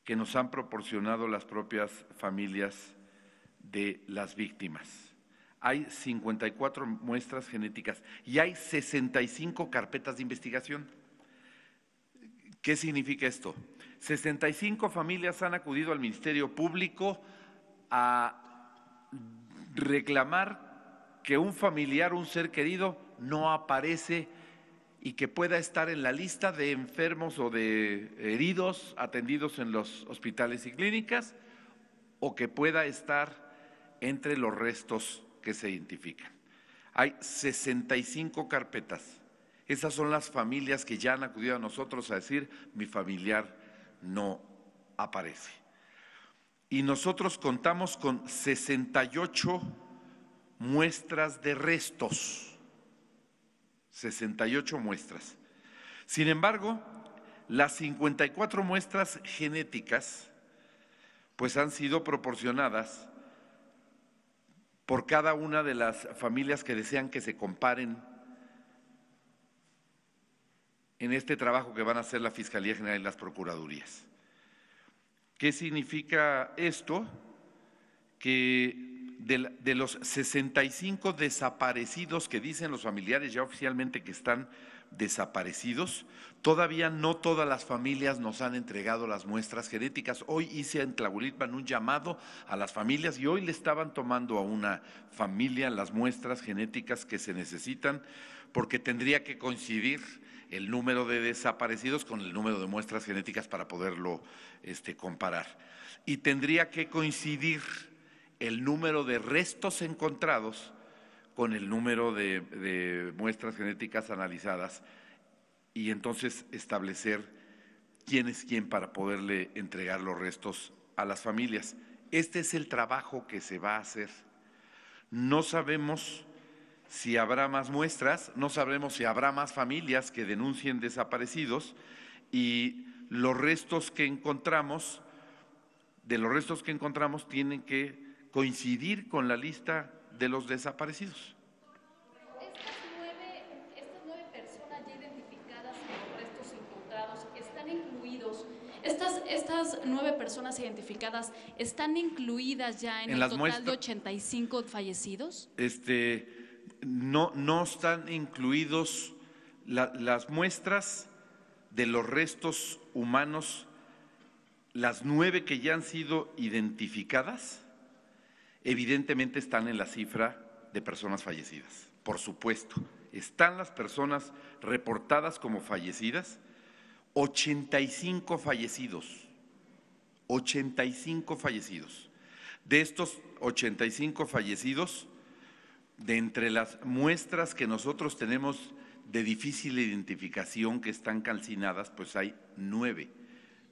que nos han proporcionado las propias familias de las víctimas. Hay 54 muestras genéticas y hay 65 carpetas de investigación. ¿Qué significa esto? 65 familias han acudido al Ministerio Público a reclamar que un familiar, un ser querido, no aparece y que pueda estar en la lista de enfermos o de heridos atendidos en los hospitales y clínicas, o que pueda estar entre los restos que se identifican. Hay 65 carpetas. Esas son las familias que ya han acudido a nosotros a decir, mi familiar no aparece. Y nosotros contamos con 68 muestras de restos. 68 muestras. Sin embargo, las 54 muestras genéticas pues han sido proporcionadas por cada una de las familias que desean que se comparen en este trabajo que van a hacer la Fiscalía General y las Procuradurías. ¿Qué significa esto? Que de los 65 desaparecidos que dicen los familiares ya oficialmente que están desaparecidos, todavía no todas las familias nos han entregado las muestras genéticas. Hoy hice en Tlahuelilpan un llamado a las familias y hoy le estaban tomando a una familia las muestras genéticas que se necesitan, porque tendría que coincidir el número de desaparecidos con el número de muestras genéticas para poderlo comparar. Y tendría que coincidir el número de restos encontrados con el número de muestras genéticas analizadas y entonces establecer quién es quién para poderle entregar los restos a las familias. Este es el trabajo que se va a hacer. No sabemos si habrá más muestras, no sabemos si habrá más familias que denuncien desaparecidos y los restos que encontramos, tienen que coincidir con la lista de los desaparecidos. Estas nueve personas ya identificadas en los restos encontrados están incluidos. Estas 9 personas identificadas están incluidas ya en el total de 85 fallecidos. No están incluidos las muestras de los restos humanos, las 9 que ya han sido identificadas. Evidentemente están en la cifra de personas fallecidas, por supuesto. Están las personas reportadas como fallecidas, 85 fallecidos, 85 fallecidos. De estos 85 fallecidos, de entre las muestras que nosotros tenemos de difícil identificación que están calcinadas, pues hay 9,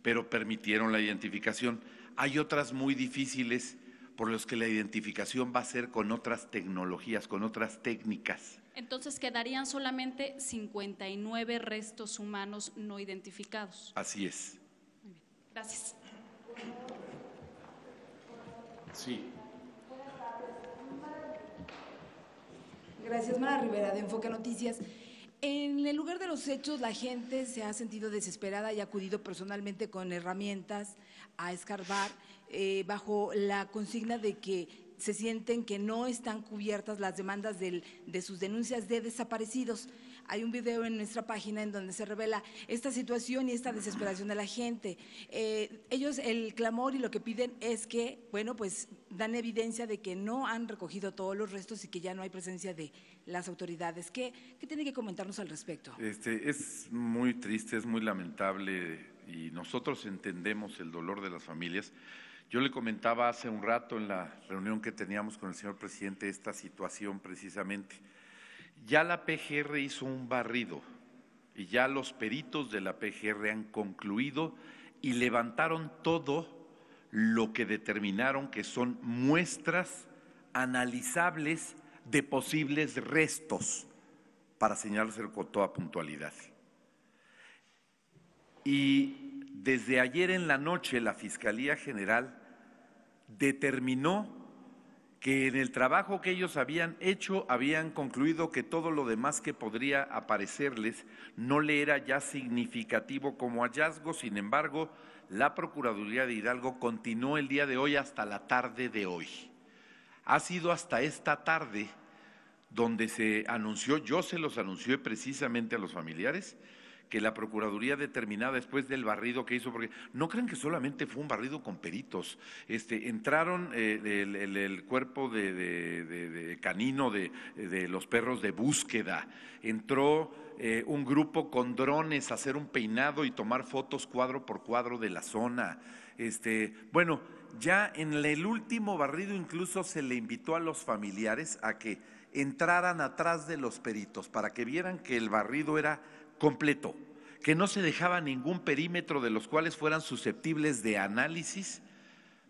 pero permitieron la identificación. Hay otras muy difíciles por los que la identificación va a ser con otras tecnologías, con otras técnicas. Entonces quedarían solamente 59 restos humanos no identificados. Así es. Muy bien. Gracias. Sí. Gracias, Mara Rivera, de Enfoque Noticias. En el lugar de los hechos, la gente se ha sentido desesperada y ha acudido personalmente con herramientas a escarbar bajo la consigna de que se sienten que no están cubiertas las demandas de sus denuncias de desaparecidos. Hay un video en nuestra página en donde se revela esta situación y esta desesperación de la gente. Ellos, el clamor y lo que piden es que, bueno, pues dan evidencia de que no han recogido todos los restos y que ya no hay presencia de las autoridades. ¿Qué tiene que comentarnos al respecto? Es muy triste, es muy lamentable y nosotros entendemos el dolor de las familias. Yo le comentaba hace un rato en la reunión que teníamos con el señor presidente esta situación precisamente. Ya la PGR hizo un barrido y ya los peritos de la PGR han concluido y levantaron todo lo que determinaron que son muestras analizables de posibles restos para señalárselo con toda puntualidad. Y desde ayer en la noche la Fiscalía General determinó que en el trabajo que ellos habían hecho habían concluido que todo lo demás que podría aparecerles no le era ya significativo como hallazgo. Sin embargo, la Procuraduría de Hidalgo continuó el día de hoy hasta la tarde de hoy. Ha sido hasta esta tarde donde se anunció, yo se los anuncié precisamente a los familiares, que la Procuraduría determinada después del barrido que hizo, porque no crean que solamente fue un barrido con peritos, entraron el cuerpo de canino de los perros de búsqueda, entró un grupo con drones a hacer un peinado y tomar fotos cuadro por cuadro de la zona. Bueno, ya en el último barrido incluso se le invitó a los familiares a que entraran atrás de los peritos para que vieran que el barrido era completo, que no se dejaba ningún perímetro de los cuales fueran susceptibles de análisis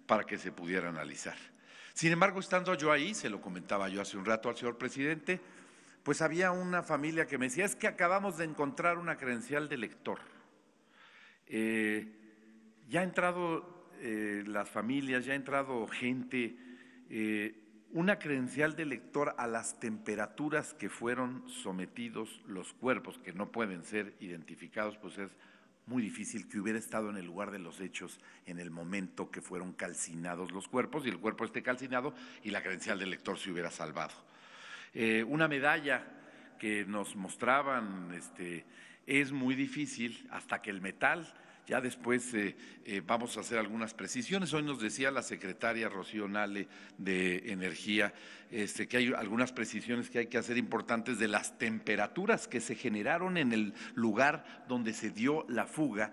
para que se pudiera analizar. Sin embargo, estando yo ahí, se lo comentaba yo hace un rato al señor presidente, pues había una familia que me decía, es que acabamos de encontrar una credencial de lector. Ya ha entrado las familias, ya ha entrado gente, una credencial de lector a las temperaturas que fueron sometidos los cuerpos, que no pueden ser identificados, pues es muy difícil que hubiera estado en el lugar de los hechos en el momento que fueron calcinados los cuerpos y el cuerpo esté calcinado y la credencial del lector se hubiera salvado. Una medalla que nos mostraban es muy difícil hasta que el metal, ya después vamos a hacer algunas precisiones. Hoy nos decía la secretaria Rocío Nale de Energía que hay algunas precisiones que hay que hacer importantes de las temperaturas que se generaron en el lugar donde se dio la fuga.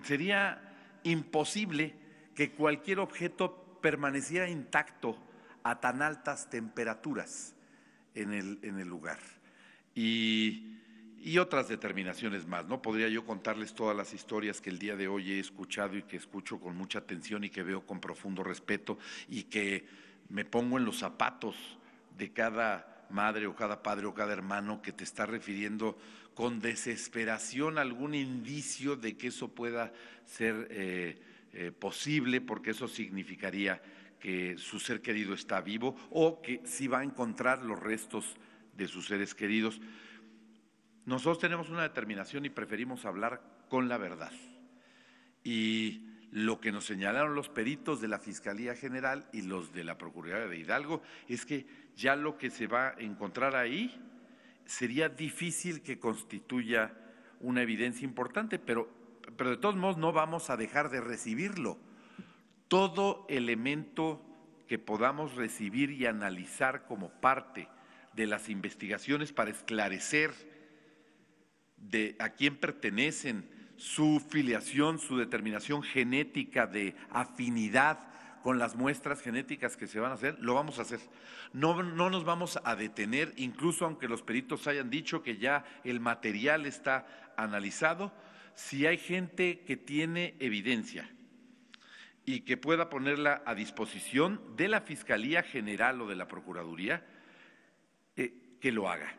Sería imposible que cualquier objeto permaneciera intacto a tan altas temperaturas en el lugar. Y otras determinaciones más, ¿no? Podría yo contarles todas las historias que el día de hoy he escuchado y que escucho con mucha atención y que veo con profundo respeto y que me pongo en los zapatos de cada madre o cada padre o cada hermano que te está refiriendo con desesperación algún indicio de que eso pueda ser posible, porque eso significaría que su ser querido está vivo o que sí va a encontrar los restos de sus seres queridos. Nosotros tenemos una determinación y preferimos hablar con la verdad. Y lo que nos señalaron los peritos de la Fiscalía General y los de la Procuraduría de Hidalgo es que ya lo que se va a encontrar ahí sería difícil que constituya una evidencia importante, pero de todos modos no vamos a dejar de recibirlo. Todo elemento que podamos recibir y analizar como parte de las investigaciones para esclarecer de a quién pertenecen, su filiación, su determinación genética de afinidad con las muestras genéticas que se van a hacer, lo vamos a hacer. No nos vamos a detener, incluso aunque los peritos hayan dicho que ya el material está analizado, si hay gente que tiene evidencia y que pueda ponerla a disposición de la Fiscalía General o de la Procuraduría, que lo haga.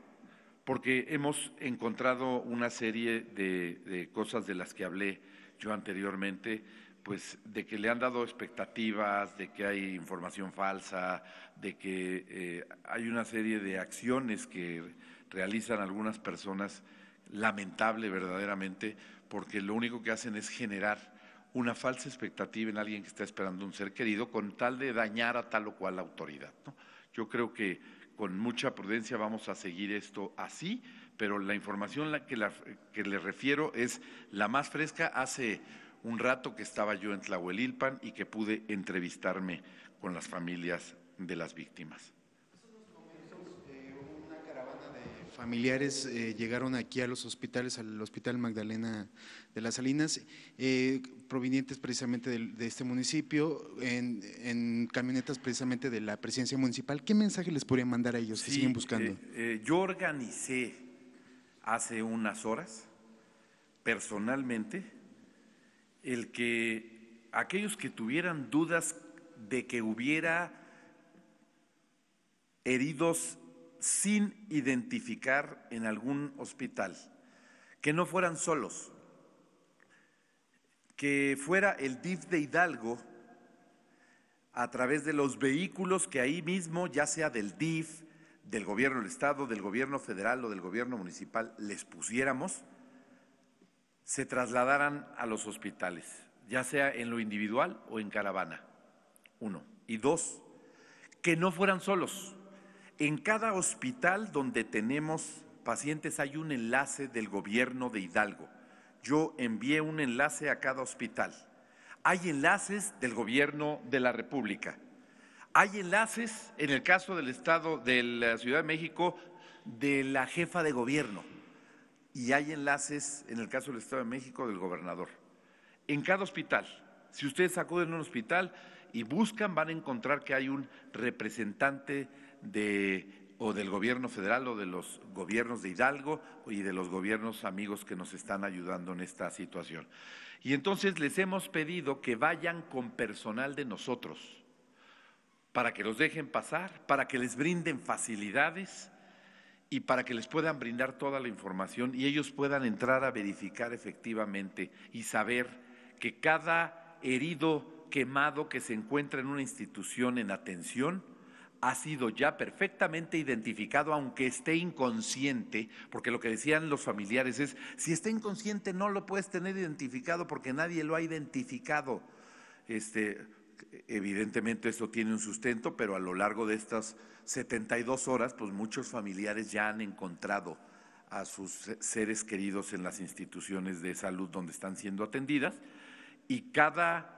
Porque hemos encontrado una serie de cosas de las que hablé yo anteriormente, pues de que le han dado expectativas, de que hay información falsa, de que hay una serie de acciones que realizan algunas personas, lamentable verdaderamente, porque lo único que hacen es generar una falsa expectativa en alguien que está esperando un ser querido con tal de dañar a tal o cual autoridad, ¿no? Yo creo que con mucha prudencia vamos a seguir esto así, pero la información que le refiero es la más fresca. Hace un rato que estaba yo en Tlahuelilpan y que pude entrevistarme con las familias de las víctimas. Una caravana de familiares llegaron aquí a los hospitales, al Hospital Magdalena de las Salinas, provenientes precisamente de este municipio, en camionetas precisamente de la presidencia municipal. ¿Qué mensaje les podrían mandar a ellos que siguen buscando? Yo organicé hace unas horas, personalmente, el que aquellos que tuvieran dudas de que hubiera heridos sin identificar en algún hospital, que no fueran solos, que fuera el DIF de Hidalgo a través de los vehículos que ahí mismo, ya sea del DIF, del gobierno del estado, del gobierno federal o del gobierno municipal, les pusiéramos, se trasladaran a los hospitales, ya sea en lo individual o en caravana, 1. Y 2, que no fueran solos. En cada hospital donde tenemos pacientes hay un enlace del gobierno de Hidalgo. Yo envié un enlace a cada hospital. Hay enlaces del gobierno de la República. Hay enlaces, en el caso del Estado de la Ciudad de México, de la jefa de gobierno. Y hay enlaces, en el caso del Estado de México, del gobernador. En cada hospital. Si ustedes acuden a un hospital y buscan, van a encontrar que hay un representante o del gobierno federal o de los gobiernos de Hidalgo y de los gobiernos amigos que nos están ayudando en esta situación. Y entonces les hemos pedido que vayan con personal de nosotros para que los dejen pasar, para que les brinden facilidades y para que les puedan brindar toda la información y ellos puedan entrar a verificar efectivamente y saber que cada herido quemado que se encuentra en una institución en atención ha sido ya perfectamente identificado, aunque esté inconsciente, porque lo que decían los familiares es, si está inconsciente no lo puedes tener identificado porque nadie lo ha identificado. Evidentemente esto tiene un sustento, pero a lo largo de estas 72 horas, pues muchos familiares ya han encontrado a sus seres queridos en las instituciones de salud donde están siendo atendidas, y cada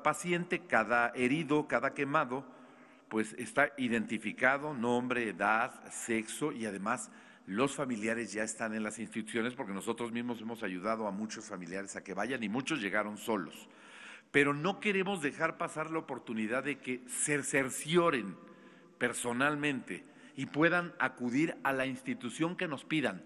paciente, cada herido, cada quemado, pues está identificado, nombre, edad, sexo, y además los familiares ya están en las instituciones, porque nosotros mismos hemos ayudado a muchos familiares a que vayan y muchos llegaron solos. Pero no queremos dejar pasar la oportunidad de que se cercioren personalmente y puedan acudir a la institución que nos pidan,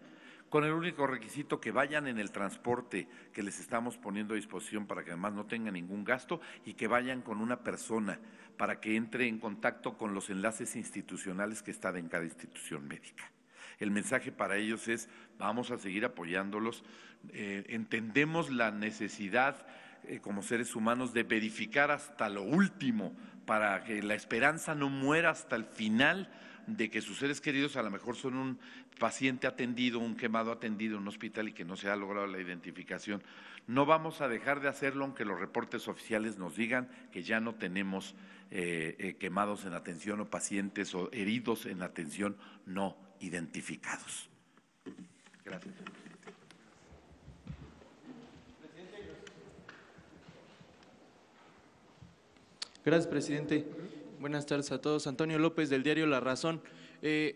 con el único requisito que vayan en el transporte que les estamos poniendo a disposición para que además no tengan ningún gasto, y que vayan con una persona para que entre en contacto con los enlaces institucionales que están en cada institución médica. El mensaje para ellos es: vamos a seguir apoyándolos, entendemos la necesidad como seres humanos de verificar hasta lo último para que la esperanza no muera hasta el final de que sus seres queridos a lo mejor son un paciente atendido, un quemado atendido en un hospital y que no se ha logrado la identificación. No vamos a dejar de hacerlo aunque los reportes oficiales nos digan que ya no tenemos quemados en atención o pacientes o heridos en atención no identificados. Gracias. Gracias, presidente. Buenas tardes a todos. Antonio López, del diario La Razón.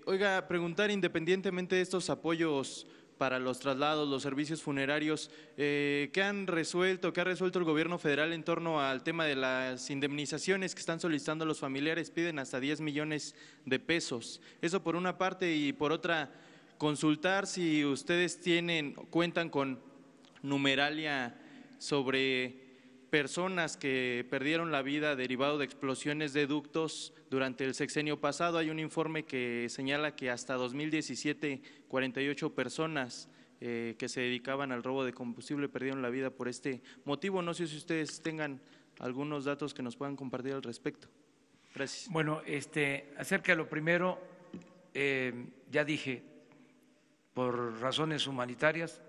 Oiga, preguntar, independientemente de estos apoyos para los traslados, los servicios funerarios, ¿qué ha resuelto el gobierno federal en torno al tema de las indemnizaciones que están solicitando los familiares? Piden hasta 10 millones de pesos. Eso por una parte, y por otra, consultar si ustedes cuentan con numeralia sobre personas que perdieron la vida derivado de explosiones de ductos durante el sexenio pasado. Hay un informe que señala que hasta 2017, 48 personas que se dedicaban al robo de combustible perdieron la vida por este motivo. No sé si ustedes tengan algunos datos que nos puedan compartir al respecto. Gracias. Bueno, acerca de lo primero, ya dije, por razones humanitarias,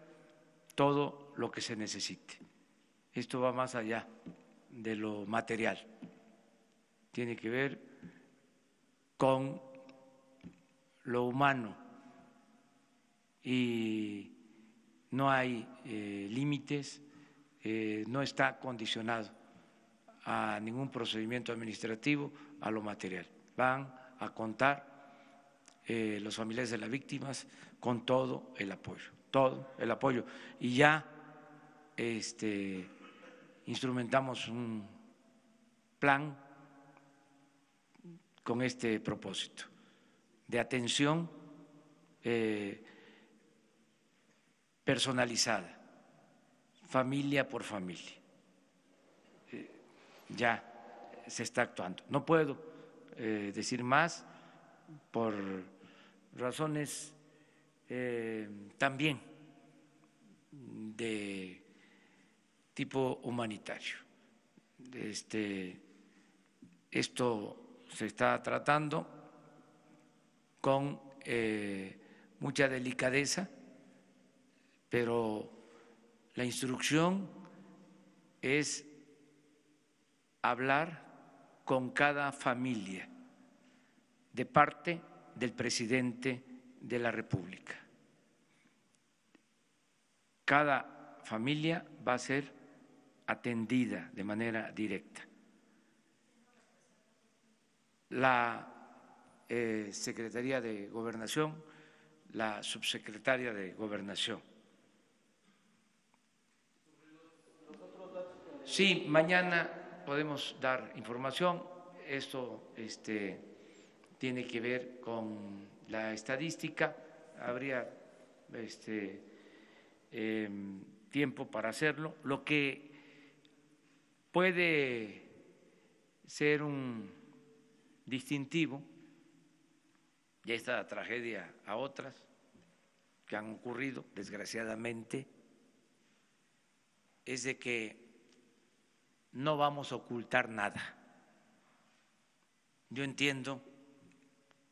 todo lo que se necesite. Esto va más allá de lo material, tiene que ver con lo humano y no hay límites, no está condicionado a ningún procedimiento administrativo, a lo material. Van a contar los familiares de las víctimas con todo el apoyo, y ya instrumentamos un plan con este propósito de atención personalizada, familia por familia. Ya se está actuando. No puedo decir más por razones también de tipo humanitario. Esto se está tratando con mucha delicadeza, pero la instrucción es hablar con cada familia de parte del presidente de la República. Cada familia va a ser atendida de manera directa. La Secretaría de Gobernación, la subsecretaria de Gobernación. Sí, mañana podemos dar información. Esto tiene que ver con la estadística. Habría tiempo para hacerlo. Lo que puede ser un distintivo de esta tragedia a otras que han ocurrido, desgraciadamente, es de que no vamos a ocultar nada, yo entiendo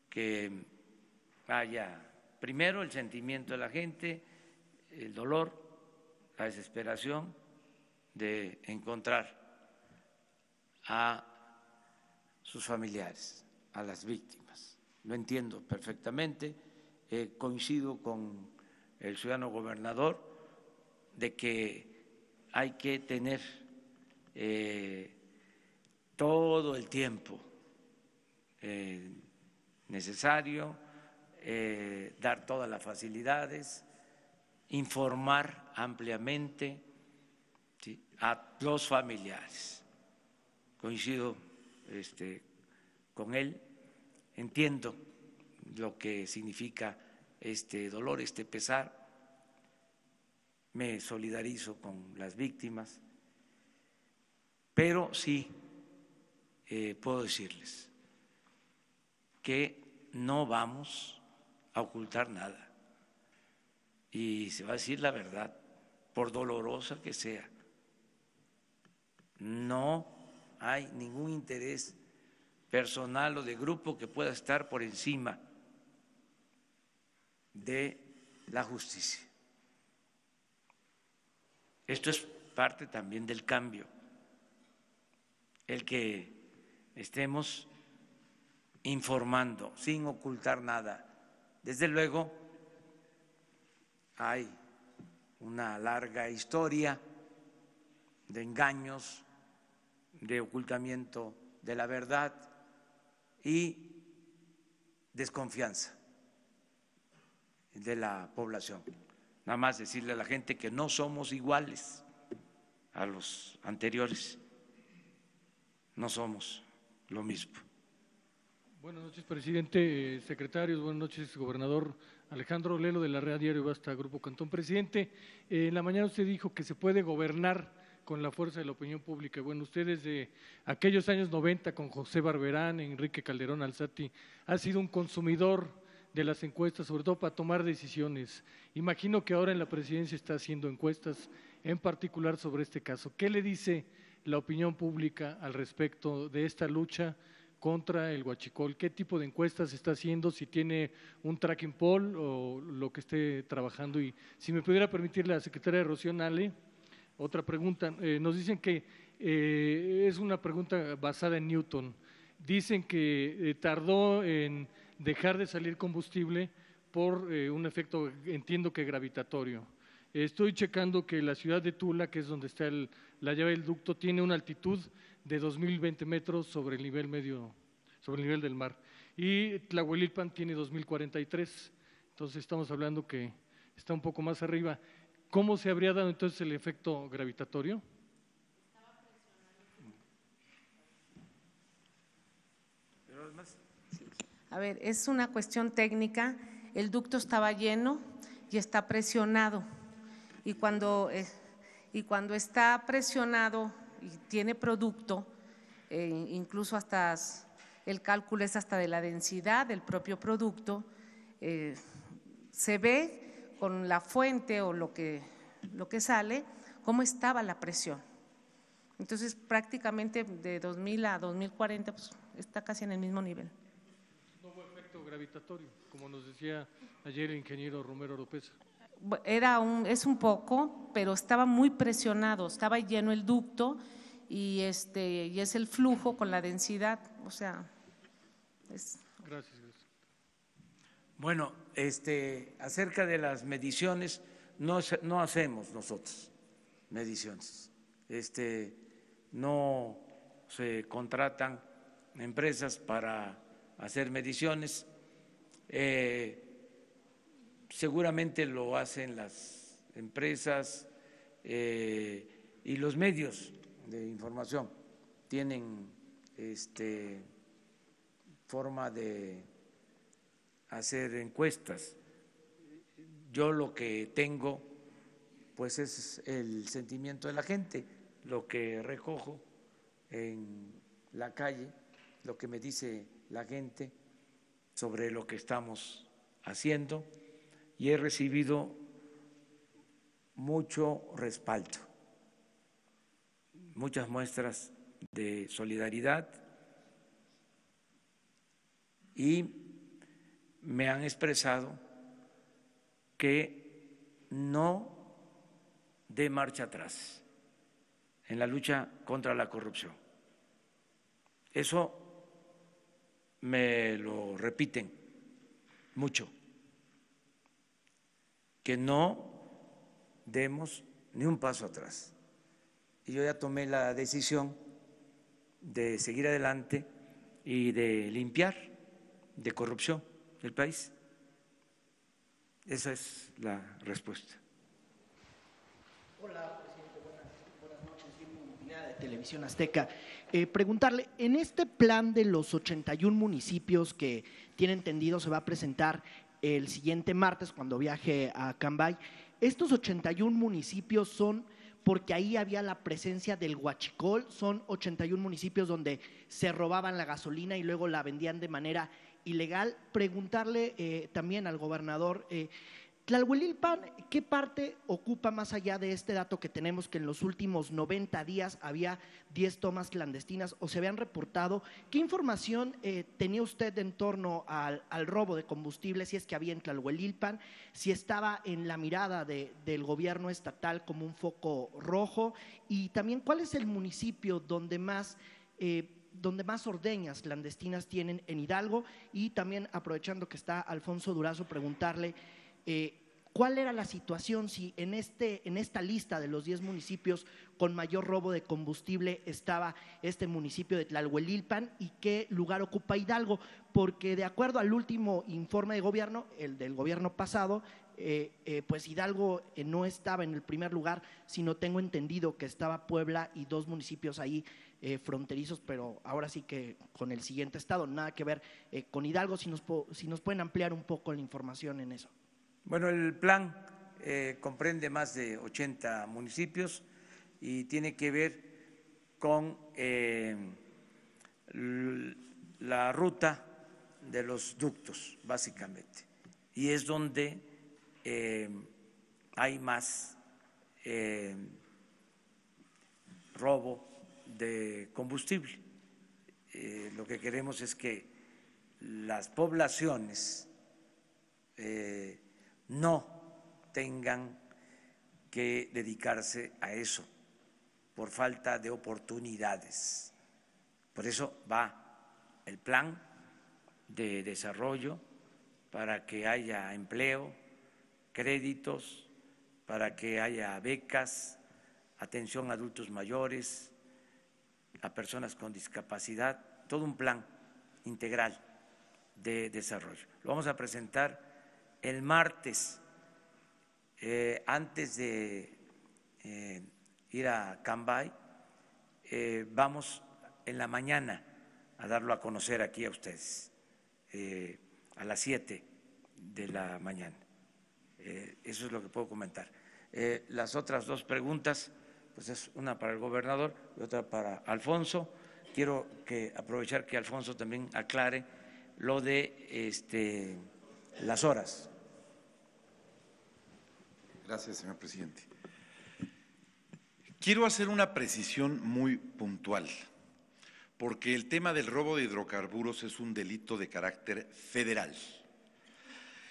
que haya primero el sentimiento de la gente, el dolor, la desesperación de encontrar a sus familiares, a las víctimas. Lo entiendo perfectamente, coincido con el ciudadano gobernador de que hay que tener todo el tiempo necesario, dar todas las facilidades, informar ampliamente, ¿sí?, a los familiares. Coincido con él, entiendo lo que significa este dolor, este pesar, me solidarizo con las víctimas, pero sí puedo decirles que no vamos a ocultar nada y se va a decir la verdad, por dolorosa que sea. No hay ningún interés personal o de grupo que pueda estar por encima de la justicia. Esto es parte también del cambio, el que estemos informando sin ocultar nada. Desde luego, hay una larga historia de engaños, de ocultamiento de la verdad y desconfianza de la población. Nada más decirle a la gente que no somos iguales a los anteriores, no somos lo mismo. Buenas noches, presidente, secretarios, buenas noches, gobernador. Alejandro Lelo de la Red Diario Basta, Grupo Cantón. Presidente, en la mañana usted dijo que se puede gobernar con la fuerza de la opinión pública. Bueno, usted desde aquellos años 90 con José Barberán, Enrique Calderón Alzati, ha sido un consumidor de las encuestas, sobre todo para tomar decisiones. Imagino que ahora en la presidencia está haciendo encuestas, en particular sobre este caso. ¿Qué le dice la opinión pública al respecto de esta lucha contra el huachicol? ¿Qué tipo de encuestas está haciendo? Si tiene un tracking poll o lo que esté trabajando. Y si me pudiera permitir la secretaria Rocío Nale, otra pregunta. Nos dicen que es una pregunta basada en Newton. Dicen que tardó en dejar de salir combustible por un efecto, entiendo que gravitatorio. Estoy checando que la ciudad de Tula, que es donde está la llave del ducto, tiene una altitud de 2020 metros sobre el nivel medio, sobre el nivel del mar. Y Tlahuelilpan tiene 2043. Entonces estamos hablando que está un poco más arriba. ¿Cómo se habría dado entonces el efecto gravitatorio? A ver, es una cuestión técnica. El ducto estaba lleno y está presionado. Y cuando está presionado y tiene producto, incluso hasta el cálculo es hasta de la densidad del propio producto, se ve con la fuente o lo que sale, cómo estaba la presión. Entonces, prácticamente de 2000 a 2040 pues, está casi en el mismo nivel. No hubo efecto gravitatorio, como nos decía ayer el ingeniero Romero Oropesa. Es un poco, pero estaba muy presionado, estaba lleno el ducto y es el flujo con la densidad, o sea, Gracias. Bueno, acerca de las mediciones, no hacemos nosotros mediciones. No se contratan empresas para hacer mediciones. Seguramente lo hacen las empresas y los medios de información tienen forma de hacer encuestas. Yo lo que tengo pues es el sentimiento de la gente, lo que recojo en la calle, lo que me dice la gente sobre lo que estamos haciendo, y he recibido mucho respaldo, muchas muestras de solidaridad y me han expresado que no dé marcha atrás en la lucha contra la corrupción. Eso me lo repiten mucho, que no demos ni un paso atrás. Y yo ya tomé la decisión de seguir adelante y de limpiar de corrupción el país. Esa es la respuesta. Hola, presidente. Buenas noches. Guillermo Pineda, de Televisión Azteca. Preguntarle, en este plan de los 81 municipios que tiene entendido se va a presentar el siguiente martes cuando viaje a Cambay, estos 81 municipios son porque ahí había la presencia del huachicol, son 81 municipios donde se robaban la gasolina y luego la vendían de manera ilegal. Preguntarle también al gobernador, Tlalhuelilpan, ¿qué parte ocupa más allá de este dato que tenemos que en los últimos 90 días había 10 tomas clandestinas o se habían reportado? ¿Qué información tenía usted en torno al robo de combustible, si es que había en Tlalhuelilpan, si estaba en la mirada del gobierno estatal como un foco rojo? Y también, ¿cuál es el municipio donde más ordeñas clandestinas tienen en Hidalgo? Y también, aprovechando que está Alfonso Durazo, preguntarle ¿cuál era la situación si en esta lista de los 10 municipios con mayor robo de combustible estaba este municipio de Tlalhuelilpan y qué lugar ocupa Hidalgo? Porque de acuerdo al último informe de gobierno, el del gobierno pasado, pues Hidalgo no estaba en el primer lugar, sino tengo entendido que estaba Puebla y 2 municipios ahí fronterizos, pero ahora sí que con el siguiente estado, nada que ver con Hidalgo. Si nos pueden ampliar un poco la información en eso. Bueno, el plan comprende más de 80 municipios y tiene que ver con la ruta de los ductos, básicamente, y es donde hay más robo de combustible. Lo que queremos es que las poblaciones no tengan que dedicarse a eso por falta de oportunidades. Por eso va el plan de desarrollo para que haya empleo, créditos, para que haya becas, atención a adultos mayores, a personas con discapacidad, todo un plan integral de desarrollo. Lo vamos a presentar el martes, antes de ir a Cambay, vamos en la mañana a darlo a conocer aquí a ustedes, a las 7 de la mañana. Eso es lo que puedo comentar. Las otras 2 preguntas, pues es una para el gobernador y otra para Alfonso. Quiero aprovechar que Alfonso también aclare lo de las horas. Gracias, señor presidente. Quiero hacer una precisión muy puntual, porque el tema del robo de hidrocarburos es un delito de carácter federal.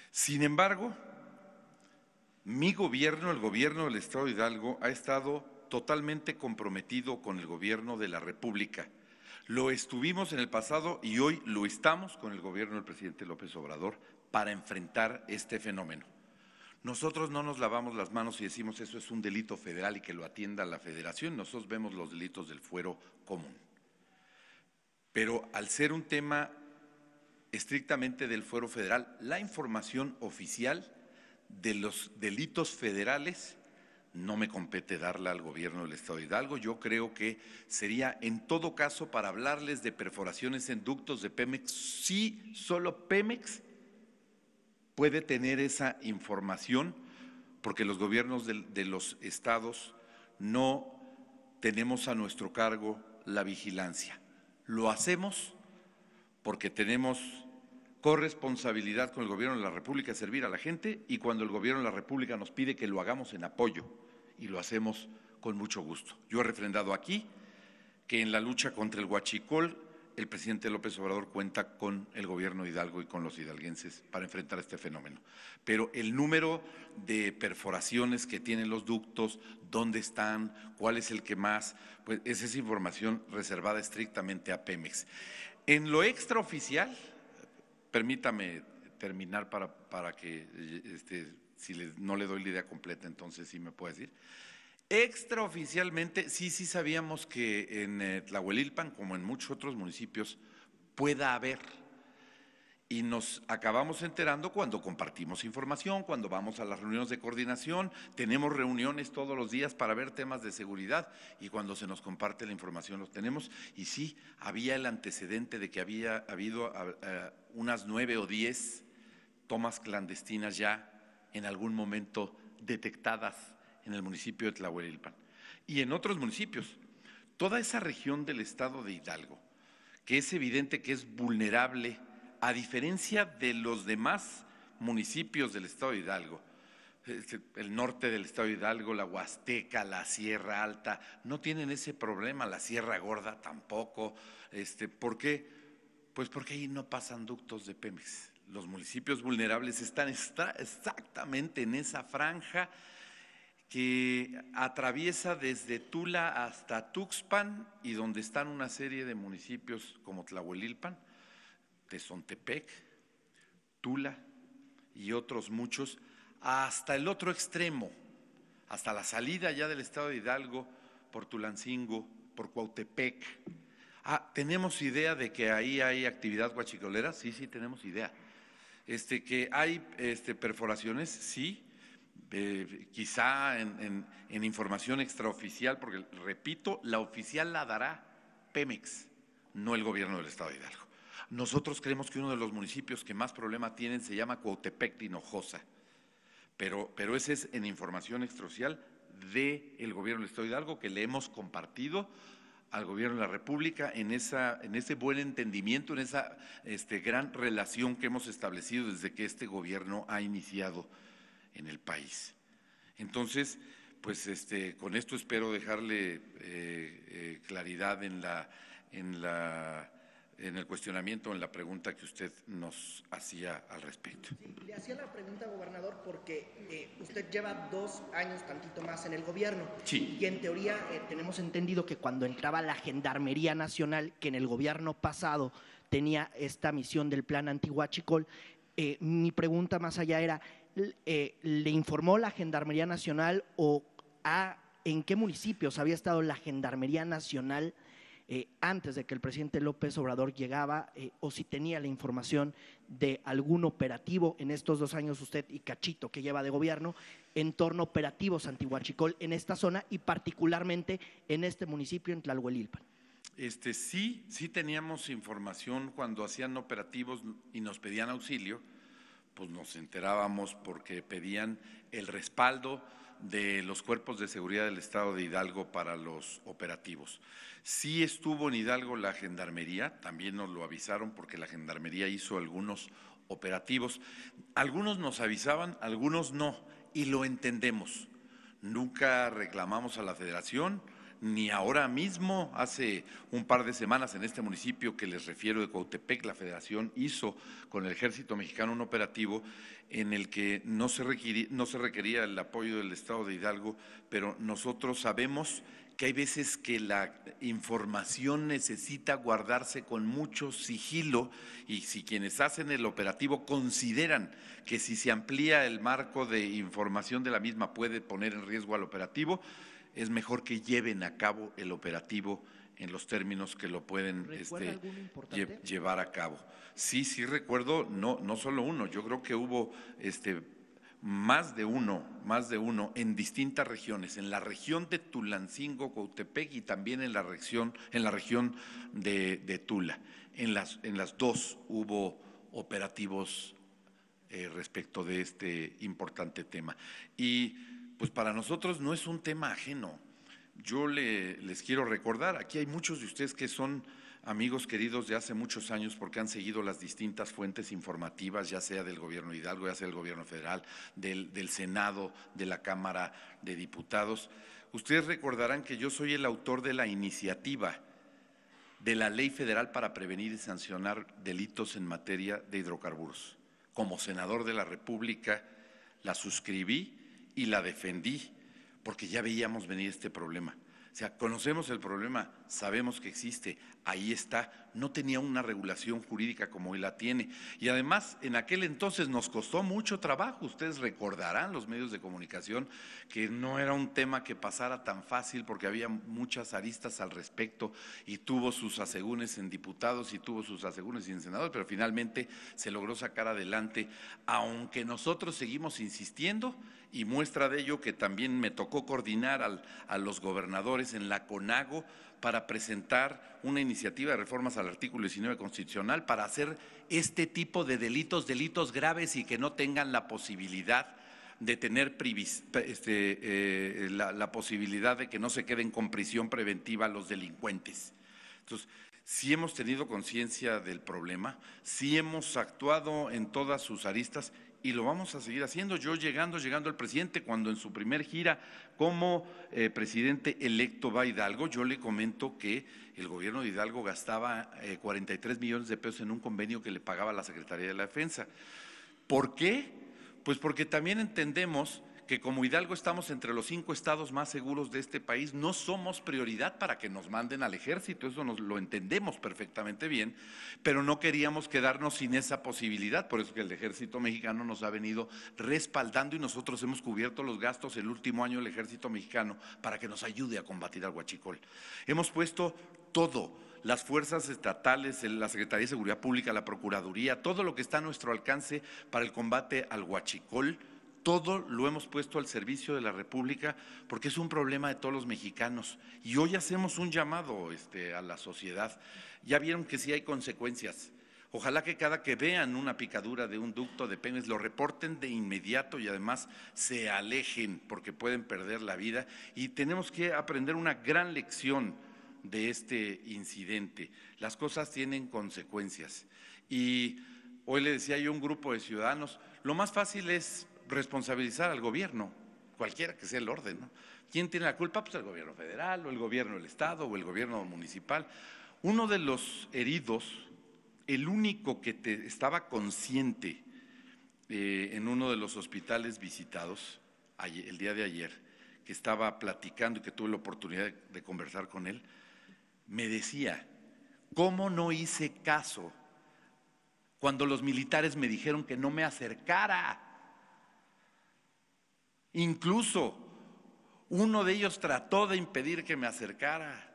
Sin embargo, mi gobierno, el gobierno del Estado de Hidalgo, ha estado totalmente comprometido con el gobierno de la República. Lo estuvimos en el pasado y hoy lo estamos con el gobierno del presidente López Obrador para enfrentar este fenómeno. Nosotros no nos lavamos las manos y decimos eso es un delito federal y que lo atienda la Federación. Nosotros vemos los delitos del fuero común. Pero al ser un tema estrictamente del fuero federal, la información oficial de los delitos federales no me compete darla al gobierno del Estado de Hidalgo. Yo creo que sería en todo caso para hablarles de perforaciones en ductos de Pemex, sí, solo Pemex puede tener esa información, porque los gobiernos de los estados no tenemos a nuestro cargo la vigilancia. Lo hacemos porque tenemos corresponsabilidad con el gobierno de la República de servir a la gente y cuando el gobierno de la República nos pide que lo hagamos en apoyo y lo hacemos con mucho gusto. Yo he refrendado aquí que en la lucha contra el huachicol el presidente López Obrador cuenta con el gobierno de Hidalgo y con los hidalguenses para enfrentar este fenómeno. Pero el número de perforaciones que tienen los ductos, dónde están, cuál es el que más, pues esa es información reservada estrictamente a Pemex. En lo extraoficial, permítame terminar para que, no le doy la idea completa, entonces sí me puede decir. Extraoficialmente, sí sabíamos que en Tlahuelilpan, como en muchos otros municipios, pueda haber. Y nos acabamos enterando cuando compartimos información, cuando vamos a las reuniones de coordinación, tenemos reuniones todos los días para ver temas de seguridad y cuando se nos comparte la información los tenemos. Y sí, había el antecedente de que había habido unas 9 o 10 tomas clandestinas ya en algún momento detectadas en el municipio de Tlahuelilpan y en otros municipios. Toda esa región del estado de Hidalgo, que es evidente que es vulnerable, a diferencia de los demás municipios del estado de Hidalgo, el norte del estado de Hidalgo, la Huasteca, la Sierra Alta, no tienen ese problema, la Sierra Gorda tampoco. ¿Por qué? Pues porque ahí no pasan ductos de Pemex. Los municipios vulnerables están exactamente en esa franja que atraviesa desde Tula hasta Tuxpan y donde están una serie de municipios como Tlahuelilpan, Tezontepec, Tula y otros muchos, hasta el otro extremo, hasta la salida ya del estado de Hidalgo, por Tulancingo, por Cuautepec. ¿Tenemos idea de que ahí hay actividad huachicolera? Sí, tenemos idea. Que hay perforaciones, sí. Quizá en información extraoficial, porque repito, la oficial la dará Pemex, no el gobierno del estado de Hidalgo. Nosotros creemos que uno de los municipios que más problema tienen se llama Cuautepec de Hinojosa, pero ese es en información extraoficial del gobierno del estado de Hidalgo que le hemos compartido al gobierno de la República en ese buen entendimiento, en esa gran relación que hemos establecido desde que este gobierno ha iniciado en el país. Entonces, pues con esto espero dejarle claridad en el cuestionamiento, en la pregunta que usted nos hacía al respecto. Sí, le hacía la pregunta, gobernador, porque usted lleva 2 años, tantito más, en el gobierno. Sí. Y en teoría tenemos entendido que cuando entraba la Gendarmería Nacional, que en el gobierno pasado tenía esta misión del plan antihuachicol, mi pregunta más allá era, ¿le informó la Gendarmería Nacional o en qué municipios había estado la Gendarmería Nacional antes de que el presidente López Obrador llegaba, o si tenía la información de algún operativo en estos 2 años usted y cachito que lleva de gobierno en torno a operativos antihuachicol en esta zona y particularmente en este municipio, en Tlahuelilpan? Sí teníamos información cuando hacían operativos y nos pedían auxilio, pues nos enterábamos porque pedían el respaldo de los cuerpos de seguridad del estado de Hidalgo para los operativos. Sí estuvo en Hidalgo la Gendarmería, también nos lo avisaron porque la Gendarmería hizo algunos operativos. Algunos nos avisaban, algunos no, y lo entendemos. Nunca reclamamos a la Federación, ni ahora mismo, hace un par de semanas en este municipio que les refiero de Cuautepec, la Federación hizo con el Ejército Mexicano un operativo en el que no se requería el apoyo del estado de Hidalgo, pero nosotros sabemos que hay veces que la información necesita guardarse con mucho sigilo y si quienes hacen el operativo consideran que si se amplía el marco de información de la misma puede poner en riesgo al operativo, es mejor que lleven a cabo el operativo en los términos que lo pueden llevar a cabo. Sí recuerdo, no solo uno, yo creo que hubo más de uno en distintas regiones, en la región de Tulancingo, Cuautepec y también en la región de Tula. En las 2 hubo operativos respecto de este importante tema. Y pues para nosotros no es un tema ajeno. Yo les quiero recordar, aquí hay muchos de ustedes que son amigos queridos de hace muchos años porque han seguido las distintas fuentes informativas, ya sea del gobierno de Hidalgo, ya sea del gobierno federal, del Senado, de la Cámara de Diputados. Ustedes recordarán que yo soy el autor de la iniciativa de la Ley Federal para prevenir y sancionar delitos en materia de hidrocarburos. Como senador de la República la suscribí y la defendí porque ya veíamos venir este problema. O sea, conocemos el problema, sabemos que existe, ahí está, no tenía una regulación jurídica como hoy la tiene. Y además, en aquel entonces nos costó mucho trabajo, ustedes recordarán los medios de comunicación que no era un tema que pasara tan fácil porque había muchas aristas al respecto y tuvo sus asegúnes en diputados y tuvo sus asegúnes en senadores, pero finalmente se logró sacar adelante, aunque nosotros seguimos insistiendo. Y muestra de ello que también me tocó coordinar a los gobernadores en la CONAGO para presentar una iniciativa de reformas al artículo 19 constitucional para hacer este tipo de delitos graves y que no tengan la posibilidad de tener la posibilidad de que no se queden con prisión preventiva los delincuentes. Entonces, sí hemos tenido conciencia del problema, sí hemos actuado en todas sus aristas y lo vamos a seguir haciendo. Yo llegando el presidente, cuando en su primer gira como presidente electo va a Hidalgo, yo le comento que el gobierno de Hidalgo gastaba 43 millones de pesos en un convenio que le pagaba la Secretaría de la Defensa. ¿Por qué? Pues porque también entendemos que como Hidalgo estamos entre los 5 estados más seguros de este país, no somos prioridad para que nos manden al ejército, eso lo entendemos perfectamente bien, pero no queríamos quedarnos sin esa posibilidad, por eso que el ejército mexicano nos ha venido respaldando y nosotros hemos cubierto los gastos el último año del ejército mexicano para que nos ayude a combatir al huachicol. Hemos puesto todo, las fuerzas estatales, la Secretaría de Seguridad Pública, la Procuraduría, todo lo que está a nuestro alcance para el combate al huachicol. Todo lo hemos puesto al servicio de la República porque es un problema de todos los mexicanos y hoy hacemos un llamado a la sociedad. Ya vieron que sí hay consecuencias. Ojalá que cada que vean una picadura de un ducto de Pemex lo reporten de inmediato y además se alejen porque pueden perder la vida y tenemos que aprender una gran lección de este incidente. Las cosas tienen consecuencias y hoy le decía yo a un grupo de ciudadanos, lo más fácil es responsabilizar al gobierno, cualquiera que sea el orden, ¿no? ¿Quién tiene la culpa? Pues el gobierno federal o el gobierno del estado o el gobierno municipal. Uno de los heridos, el único que estaba consciente en uno de los hospitales visitados el día de ayer, que estaba platicando y que tuve la oportunidad de conversar con él, me decía, ¿cómo no hice caso cuando los militares me dijeron que no me acercara? Incluso uno de ellos trató de impedir que me acercara.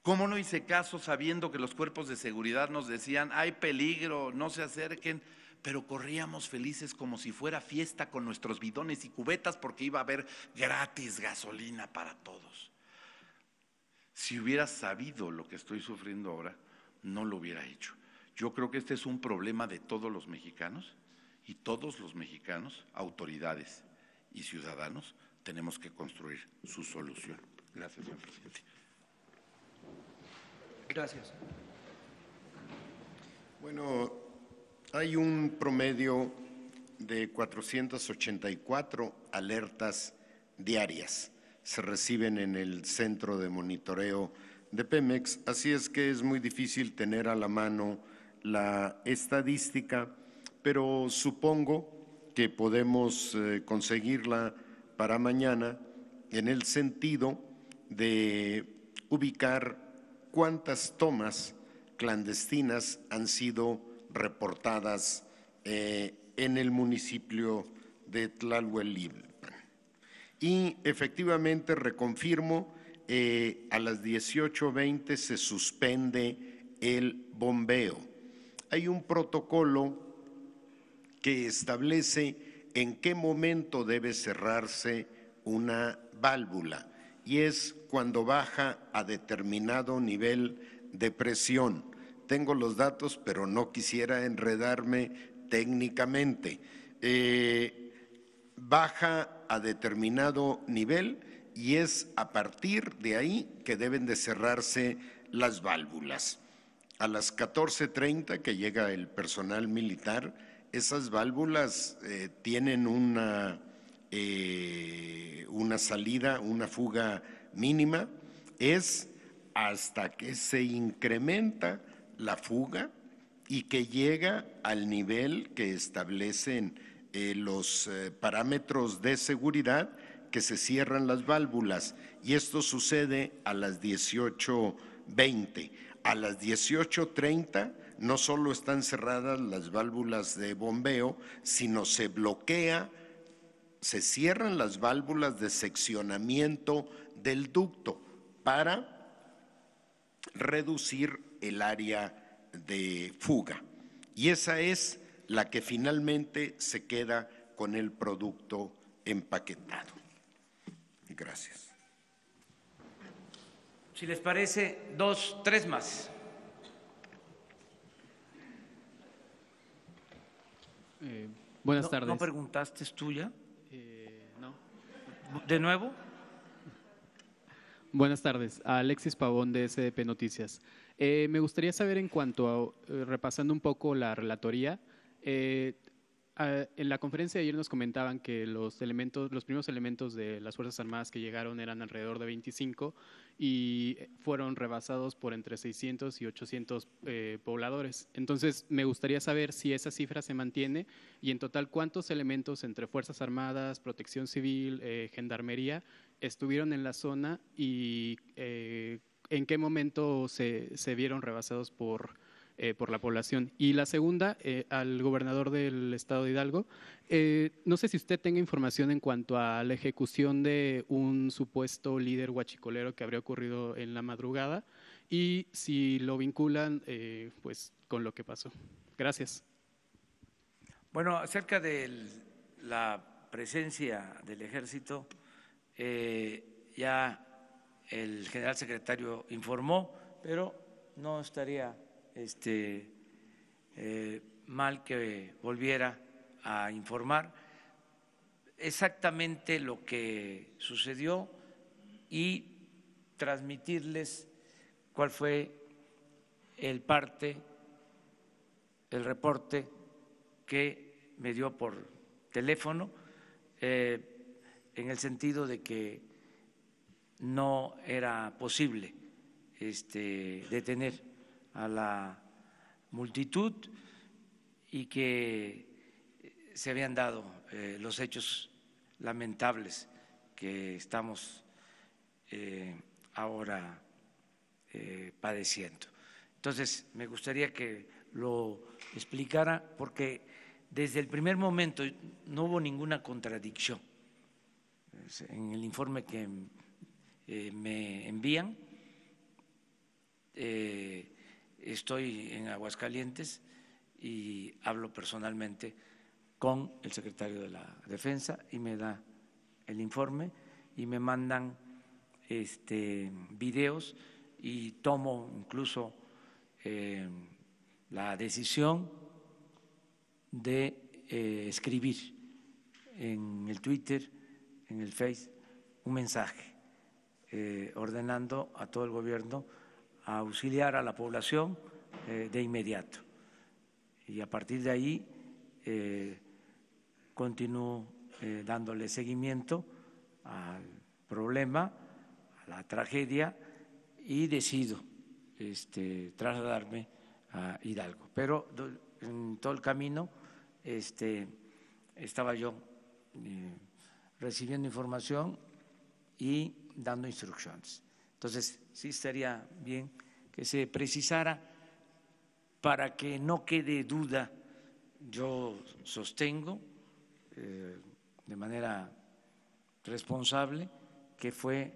¿Cómo no hice caso sabiendo que los cuerpos de seguridad nos decían, hay peligro, no se acerquen? Pero corríamos felices como si fuera fiesta con nuestros bidones y cubetas porque iba a haber gratis gasolina para todos. Si hubiera sabido lo que estoy sufriendo ahora, no lo hubiera hecho. Yo creo que este es un problema de todos los mexicanos y todos los mexicanos, autoridades y ciudadanos, tenemos que construir su solución. Gracias, señor presidente. Gracias. Bueno, hay un promedio de 484 alertas diarias. Se reciben en el centro de monitoreo de Pemex, así es que es muy difícil tener a la mano la estadística, pero supongo que podemos conseguirla para mañana en el sentido de ubicar cuántas tomas clandestinas han sido reportadas en el municipio de Tlalhuelilpan. Y efectivamente reconfirmo, a las 18:20 se suspende el bombeo. Hay un protocolo que establece en qué momento debe cerrarse una válvula y es cuando baja a determinado nivel de presión. Tengo los datos, pero no quisiera enredarme técnicamente. Baja a determinado nivel y es a partir de ahí que deben de cerrarse las válvulas. A las 14:30 que llega el personal militar, esas válvulas tienen una salida, una fuga mínima, es hasta que se incrementa la fuga y que llega al nivel que establecen los parámetros de seguridad, que se cierran las válvulas, y esto sucede a las 18:20. A las 18:30 no solo están cerradas las válvulas de bombeo, sino se bloquea, se cierran las válvulas de seccionamiento del ducto para reducir el área de fuga. Y esa es la que finalmente se queda con el producto empaquetado. Gracias. Si les parece, 2, 3 más. Buenas tardes. ¿No preguntaste, es tuya? No. ¿De nuevo? Buenas tardes, Alexis Pavón de SDP Noticias. Me gustaría saber, en cuanto a, repasando un poco la relatoría, en la conferencia de ayer nos comentaban que los primeros elementos de las Fuerzas Armadas que llegaron eran alrededor de 25 y fueron rebasados por entre 600 y 800 pobladores. Entonces, me gustaría saber si esa cifra se mantiene y en total cuántos elementos entre Fuerzas Armadas, Protección Civil, Gendarmería estuvieron en la zona y en qué momento se vieron rebasados por la población. Y la segunda, al gobernador del estado de Hidalgo, no sé si usted tenga información en cuanto a la ejecución de un supuesto líder huachicolero que habría ocurrido en la madrugada y si lo vinculan pues con lo que pasó. Gracias. Bueno, acerca de la presencia del ejército, ya el general secretario informó, pero no estaría mal que volviera a informar exactamente lo que sucedió y transmitirles cuál fue el reporte que me dio por teléfono, en el sentido de que no era posible detener a la multitud y que se habían dado los hechos lamentables que estamos ahora padeciendo. Entonces, me gustaría que lo explicara porque desde el primer momento no hubo ninguna contradicción. En el informe que me envían, estoy en Aguascalientes y hablo personalmente con el secretario de la Defensa y me da el informe y me mandan videos y tomo incluso la decisión de escribir en el Twitter, en el Face, un mensaje ordenando a todo el gobierno a auxiliar a la población de inmediato. Y a partir de ahí continúo dándole seguimiento al problema, a la tragedia y decido trasladarme a Hidalgo. Pero en todo el camino estaba yo recibiendo información y dando instrucciones. Entonces, sí estaría bien que se precisara para que no quede duda. Yo sostengo de manera responsable que fue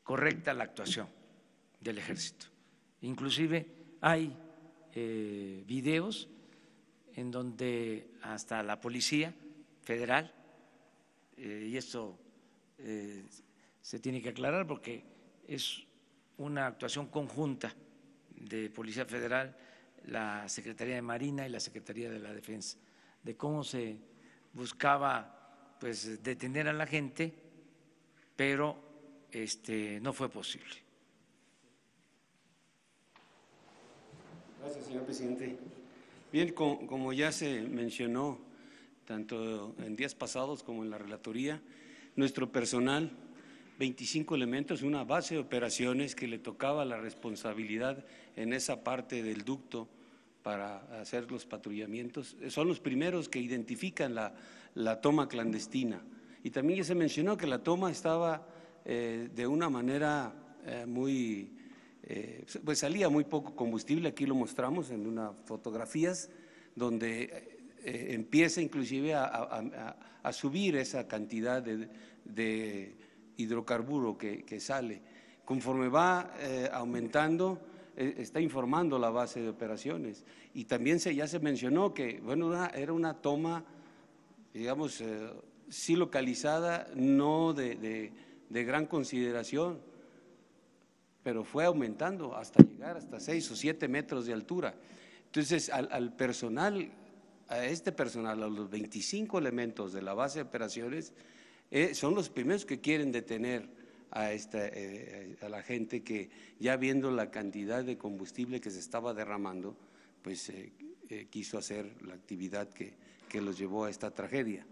correcta la actuación del Ejército. Inclusive hay videos en donde hasta la Policía Federal, y esto se tiene que aclarar porque es una actuación conjunta de Policía Federal, la Secretaría de Marina y la Secretaría de la Defensa, de cómo se buscaba pues detener a la gente, pero no fue posible. Gracias, señor presidente. Bien, como ya se mencionó tanto en días pasados como en la relatoría, nuestro personal 25 elementos, una base de operaciones que le tocaba la responsabilidad en esa parte del ducto para hacer los patrullamientos. Son los primeros que identifican la toma clandestina. Y también ya se mencionó que la toma estaba de una manera pues salía muy poco combustible, aquí lo mostramos en unas fotografías, donde empieza inclusive a subir esa cantidad de hidrocarburo que sale. Conforme va aumentando, está informando la base de operaciones. Y también ya se mencionó que, bueno, era una toma, digamos, sí localizada, no de gran consideración, pero fue aumentando hasta llegar hasta 6 o 7 metros de altura. Entonces, al personal, a este personal, a los 25 elementos de la base de operaciones, son los primeros que quieren detener a la gente que, ya viendo la cantidad de combustible que se estaba derramando, pues quiso hacer la actividad que los llevó a esta tragedia.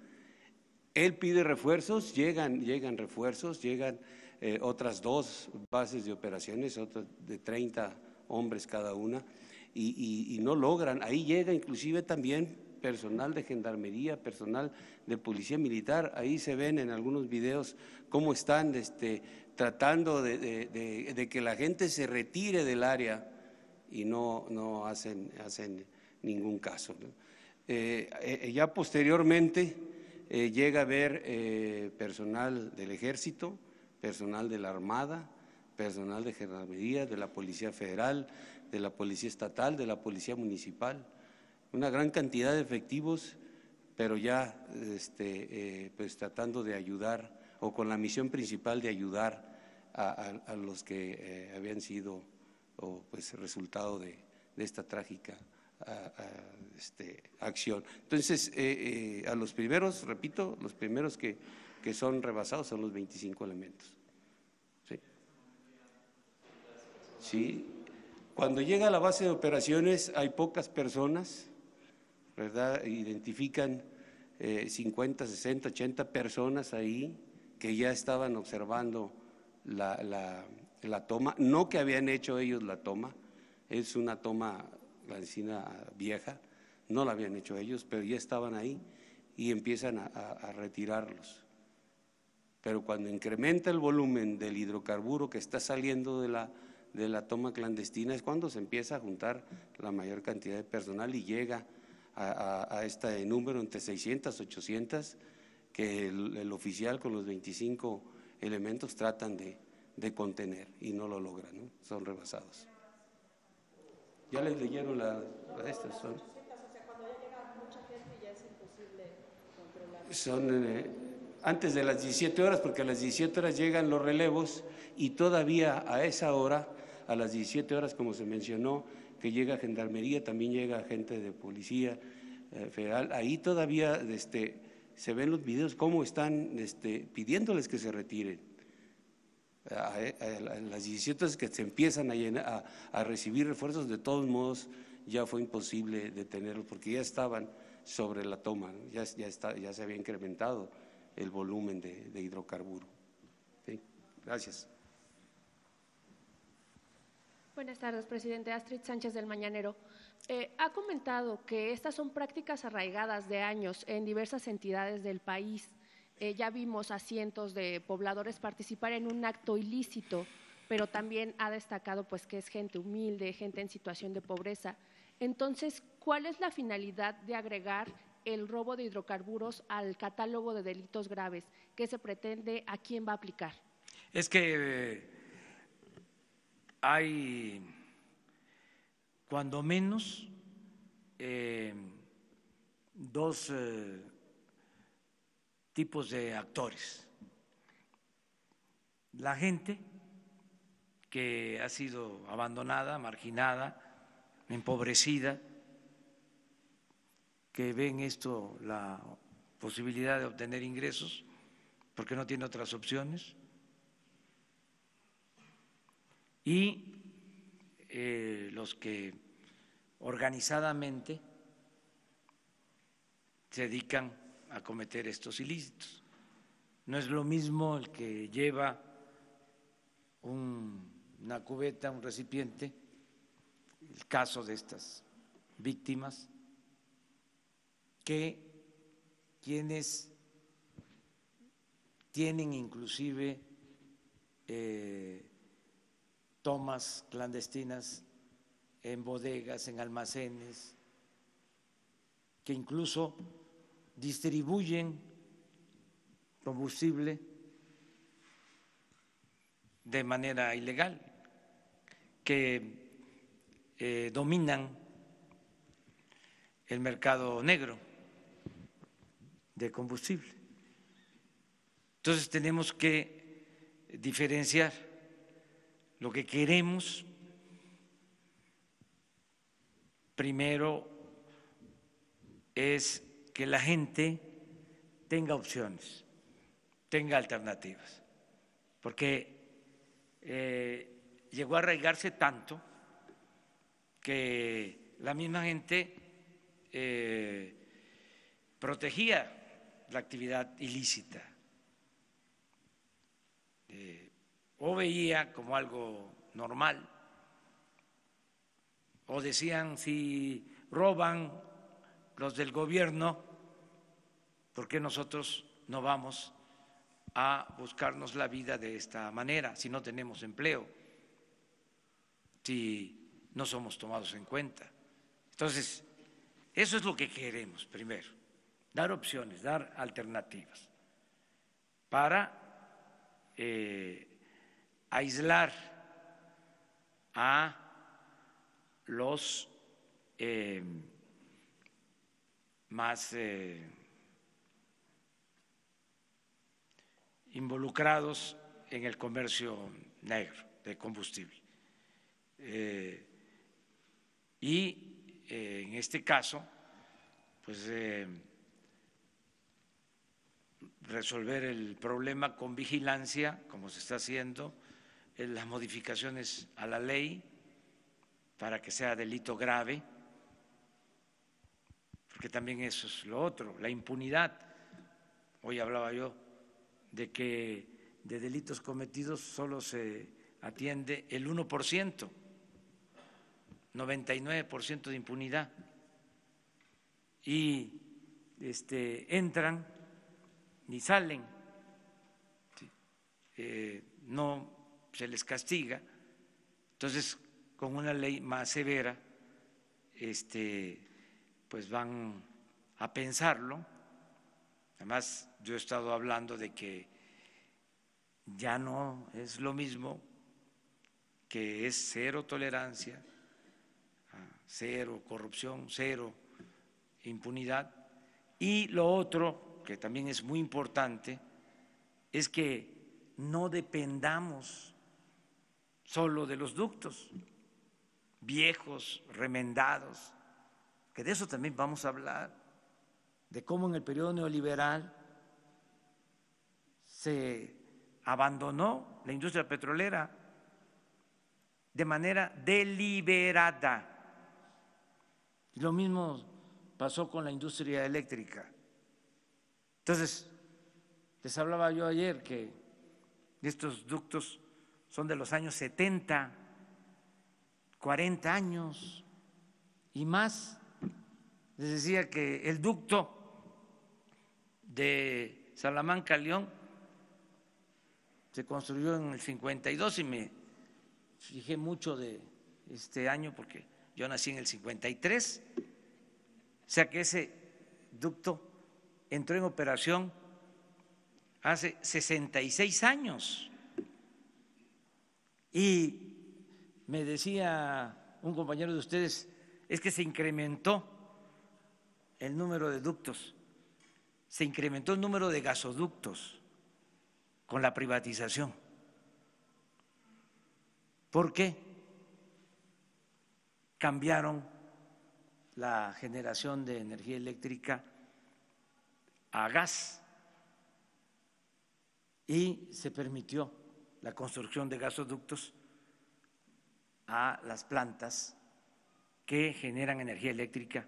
Él pide refuerzos, llegan refuerzos, llegan otras 2 bases de operaciones, otras de 30 hombres cada una, y no logran. Ahí llega inclusive también personal de gendarmería, personal de policía militar. Ahí se ven en algunos videos cómo están tratando de que la gente se retire del área y no hacen ningún caso, ¿no? Ya posteriormente llega a haber personal del Ejército, personal de la Armada, personal de Gendarmería, de la Policía Federal, de la Policía Estatal, de la Policía Municipal, una gran cantidad de efectivos, pero ya pues tratando de ayudar, o con la misión principal de ayudar a los que habían sido pues resultado de esta trágica acción. Entonces, a los primeros, repito, los primeros que son rebasados son los 25 elementos. ¿Sí? Sí. Cuando llega a la base de operaciones hay pocas personas, ¿verdad? Identifican 50, 60, 80 personas ahí que ya estaban observando la toma, no que habían hecho ellos la toma, es una toma clandestina vieja, no la habían hecho ellos, pero ya estaban ahí y empiezan a retirarlos. Pero cuando incrementa el volumen del hidrocarburo que está saliendo de la toma clandestina es cuando se empieza a juntar la mayor cantidad de personal y llega a este número entre 600, 800, que el oficial con los 25 elementos tratan de contener y no lo logran, ¿no? Son rebasados. Ya les leyeron estas son. Son antes de las 17 horas, porque a las 17 horas llegan los relevos y todavía a esa hora, a las 17 horas, como se mencionó, que llega Gendarmería, también llega gente de Policía Federal, ahí todavía se ven los videos cómo están pidiéndoles que se retiren. A las 17 horas que se empiezan a recibir refuerzos, de todos modos ya fue imposible detenerlos porque ya estaban sobre la toma, ¿no? ya se había incrementado el volumen de hidrocarburo. ¿Sí? Gracias. Buenas tardes, presidente. Astrid Sánchez del Mañanero. Ha comentado que estas son prácticas arraigadas de años en diversas entidades del país. Ya vimos a cientos de pobladores participar en un acto ilícito, pero también ha destacado pues que es gente humilde, gente en situación de pobreza. Entonces, ¿cuál es la finalidad de agregar el robo de hidrocarburos al catálogo de delitos graves? ¿Qué se pretende? ¿A quién va a aplicar? Es que hay, cuando menos, 2 tipos de actores. La gente que ha sido abandonada, marginada, empobrecida, que ven esto la posibilidad de obtener ingresos porque no tiene otras opciones, y los que organizadamente se dedican a cometer estos ilícitos. No es lo mismo el que lleva una cubeta, un recipiente, el caso de estas víctimas, que quienes tienen inclusive tomas clandestinas en bodegas, en almacenes, que incluso distribuyen combustible de manera ilegal, que dominan el mercado negro de combustible. Entonces tenemos que diferenciar lo que queremos. Primero es que la gente tenga opciones, tenga alternativas, porque llegó a arraigarse tanto que la misma gente protegía la actividad ilícita o veía como algo normal, o decían, si roban los del gobierno, ¿por qué nosotros no vamos a buscarnos la vida de esta manera si no tenemos empleo, si no somos tomados en cuenta? Entonces, eso es lo que queremos primero, dar opciones, dar alternativas para aislar a los más involucrados en el comercio negro de combustible. Y en este caso, pues resolver el problema con vigilancia, como se está haciendo, las modificaciones a la ley para que sea delito grave, porque también eso es lo otro, la impunidad. Hoy hablaba yo de que de delitos cometidos solo se atiende el 1%, 99% de impunidad, y entran ni salen, no se les castiga. Entonces, con una ley más severa, pues van a pensarlo. Además, yo he estado hablando de que ya no es lo mismo, que es cero tolerancia, cero corrupción, cero impunidad. Y lo otro, que también es muy importante, es que no dependamos solo de los ductos viejos, remendados, que de eso también vamos a hablar, de cómo en el periodo neoliberal se abandonó la industria petrolera de manera deliberada. Lo mismo pasó con la industria eléctrica. Entonces, les hablaba yo ayer que estos ductos son de los años 70, 40 años y más. Les decía que el ducto de Salamanca a León se construyó en el 52 y me fijé mucho de este año porque yo nací en el 53, o sea que ese ducto entró en operación hace 66 años. Y me decía un compañero de ustedes, es que se incrementó el número de ductos, se incrementó el número de gasoductos con la privatización. ¿Por qué? Cambiaron la generación de energía eléctrica a gas y se permitió la construcción de gasoductos a las plantas que generan energía eléctrica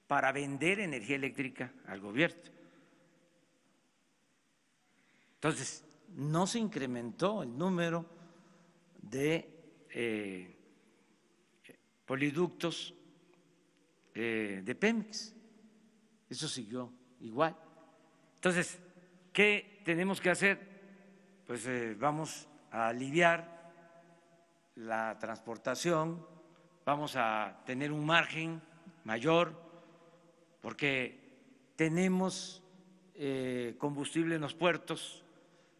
para vender energía eléctrica al gobierno. Entonces, no se incrementó el número de poliductos de Pemex. Eso siguió igual. Entonces, ¿qué tenemos que hacer? Pues vamos a aliviar la transportación, vamos a tener un margen mayor, porque tenemos combustible en los puertos,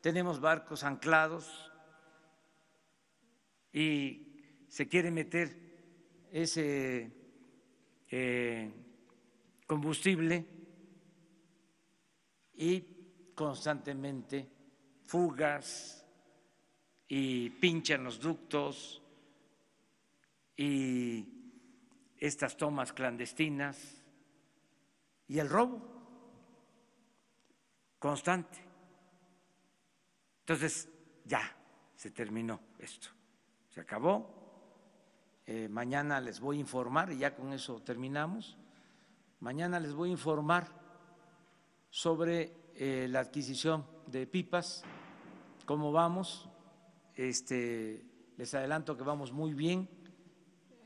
tenemos barcos anclados y se quiere meter ese combustible y constantemente fugas y pinchan los ductos y estas tomas clandestinas y el robo constante. Entonces ya se terminó esto, se acabó. Mañana les voy a informar, y ya con eso terminamos. Mañana les voy a informar sobre la adquisición de pipas, cómo vamos. Les adelanto que vamos muy bien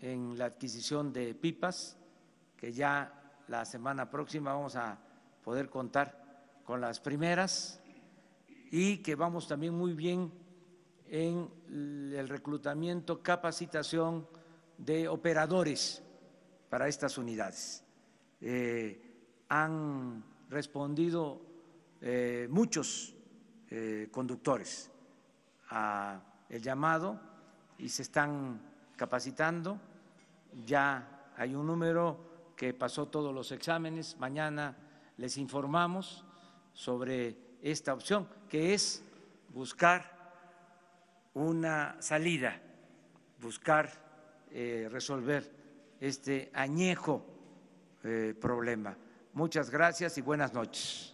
en la adquisición de pipas, que ya la semana próxima vamos a poder contar con las primeras, y que vamos también muy bien en el reclutamiento, capacitación de operadores para estas unidades. Han respondido muchos conductores a el llamado y se están capacitando. Ya hay un número que pasó todos los exámenes. Mañana les informamos sobre esta opción, que es buscar una salida, buscar resolver este añejo problema. Muchas gracias y buenas noches.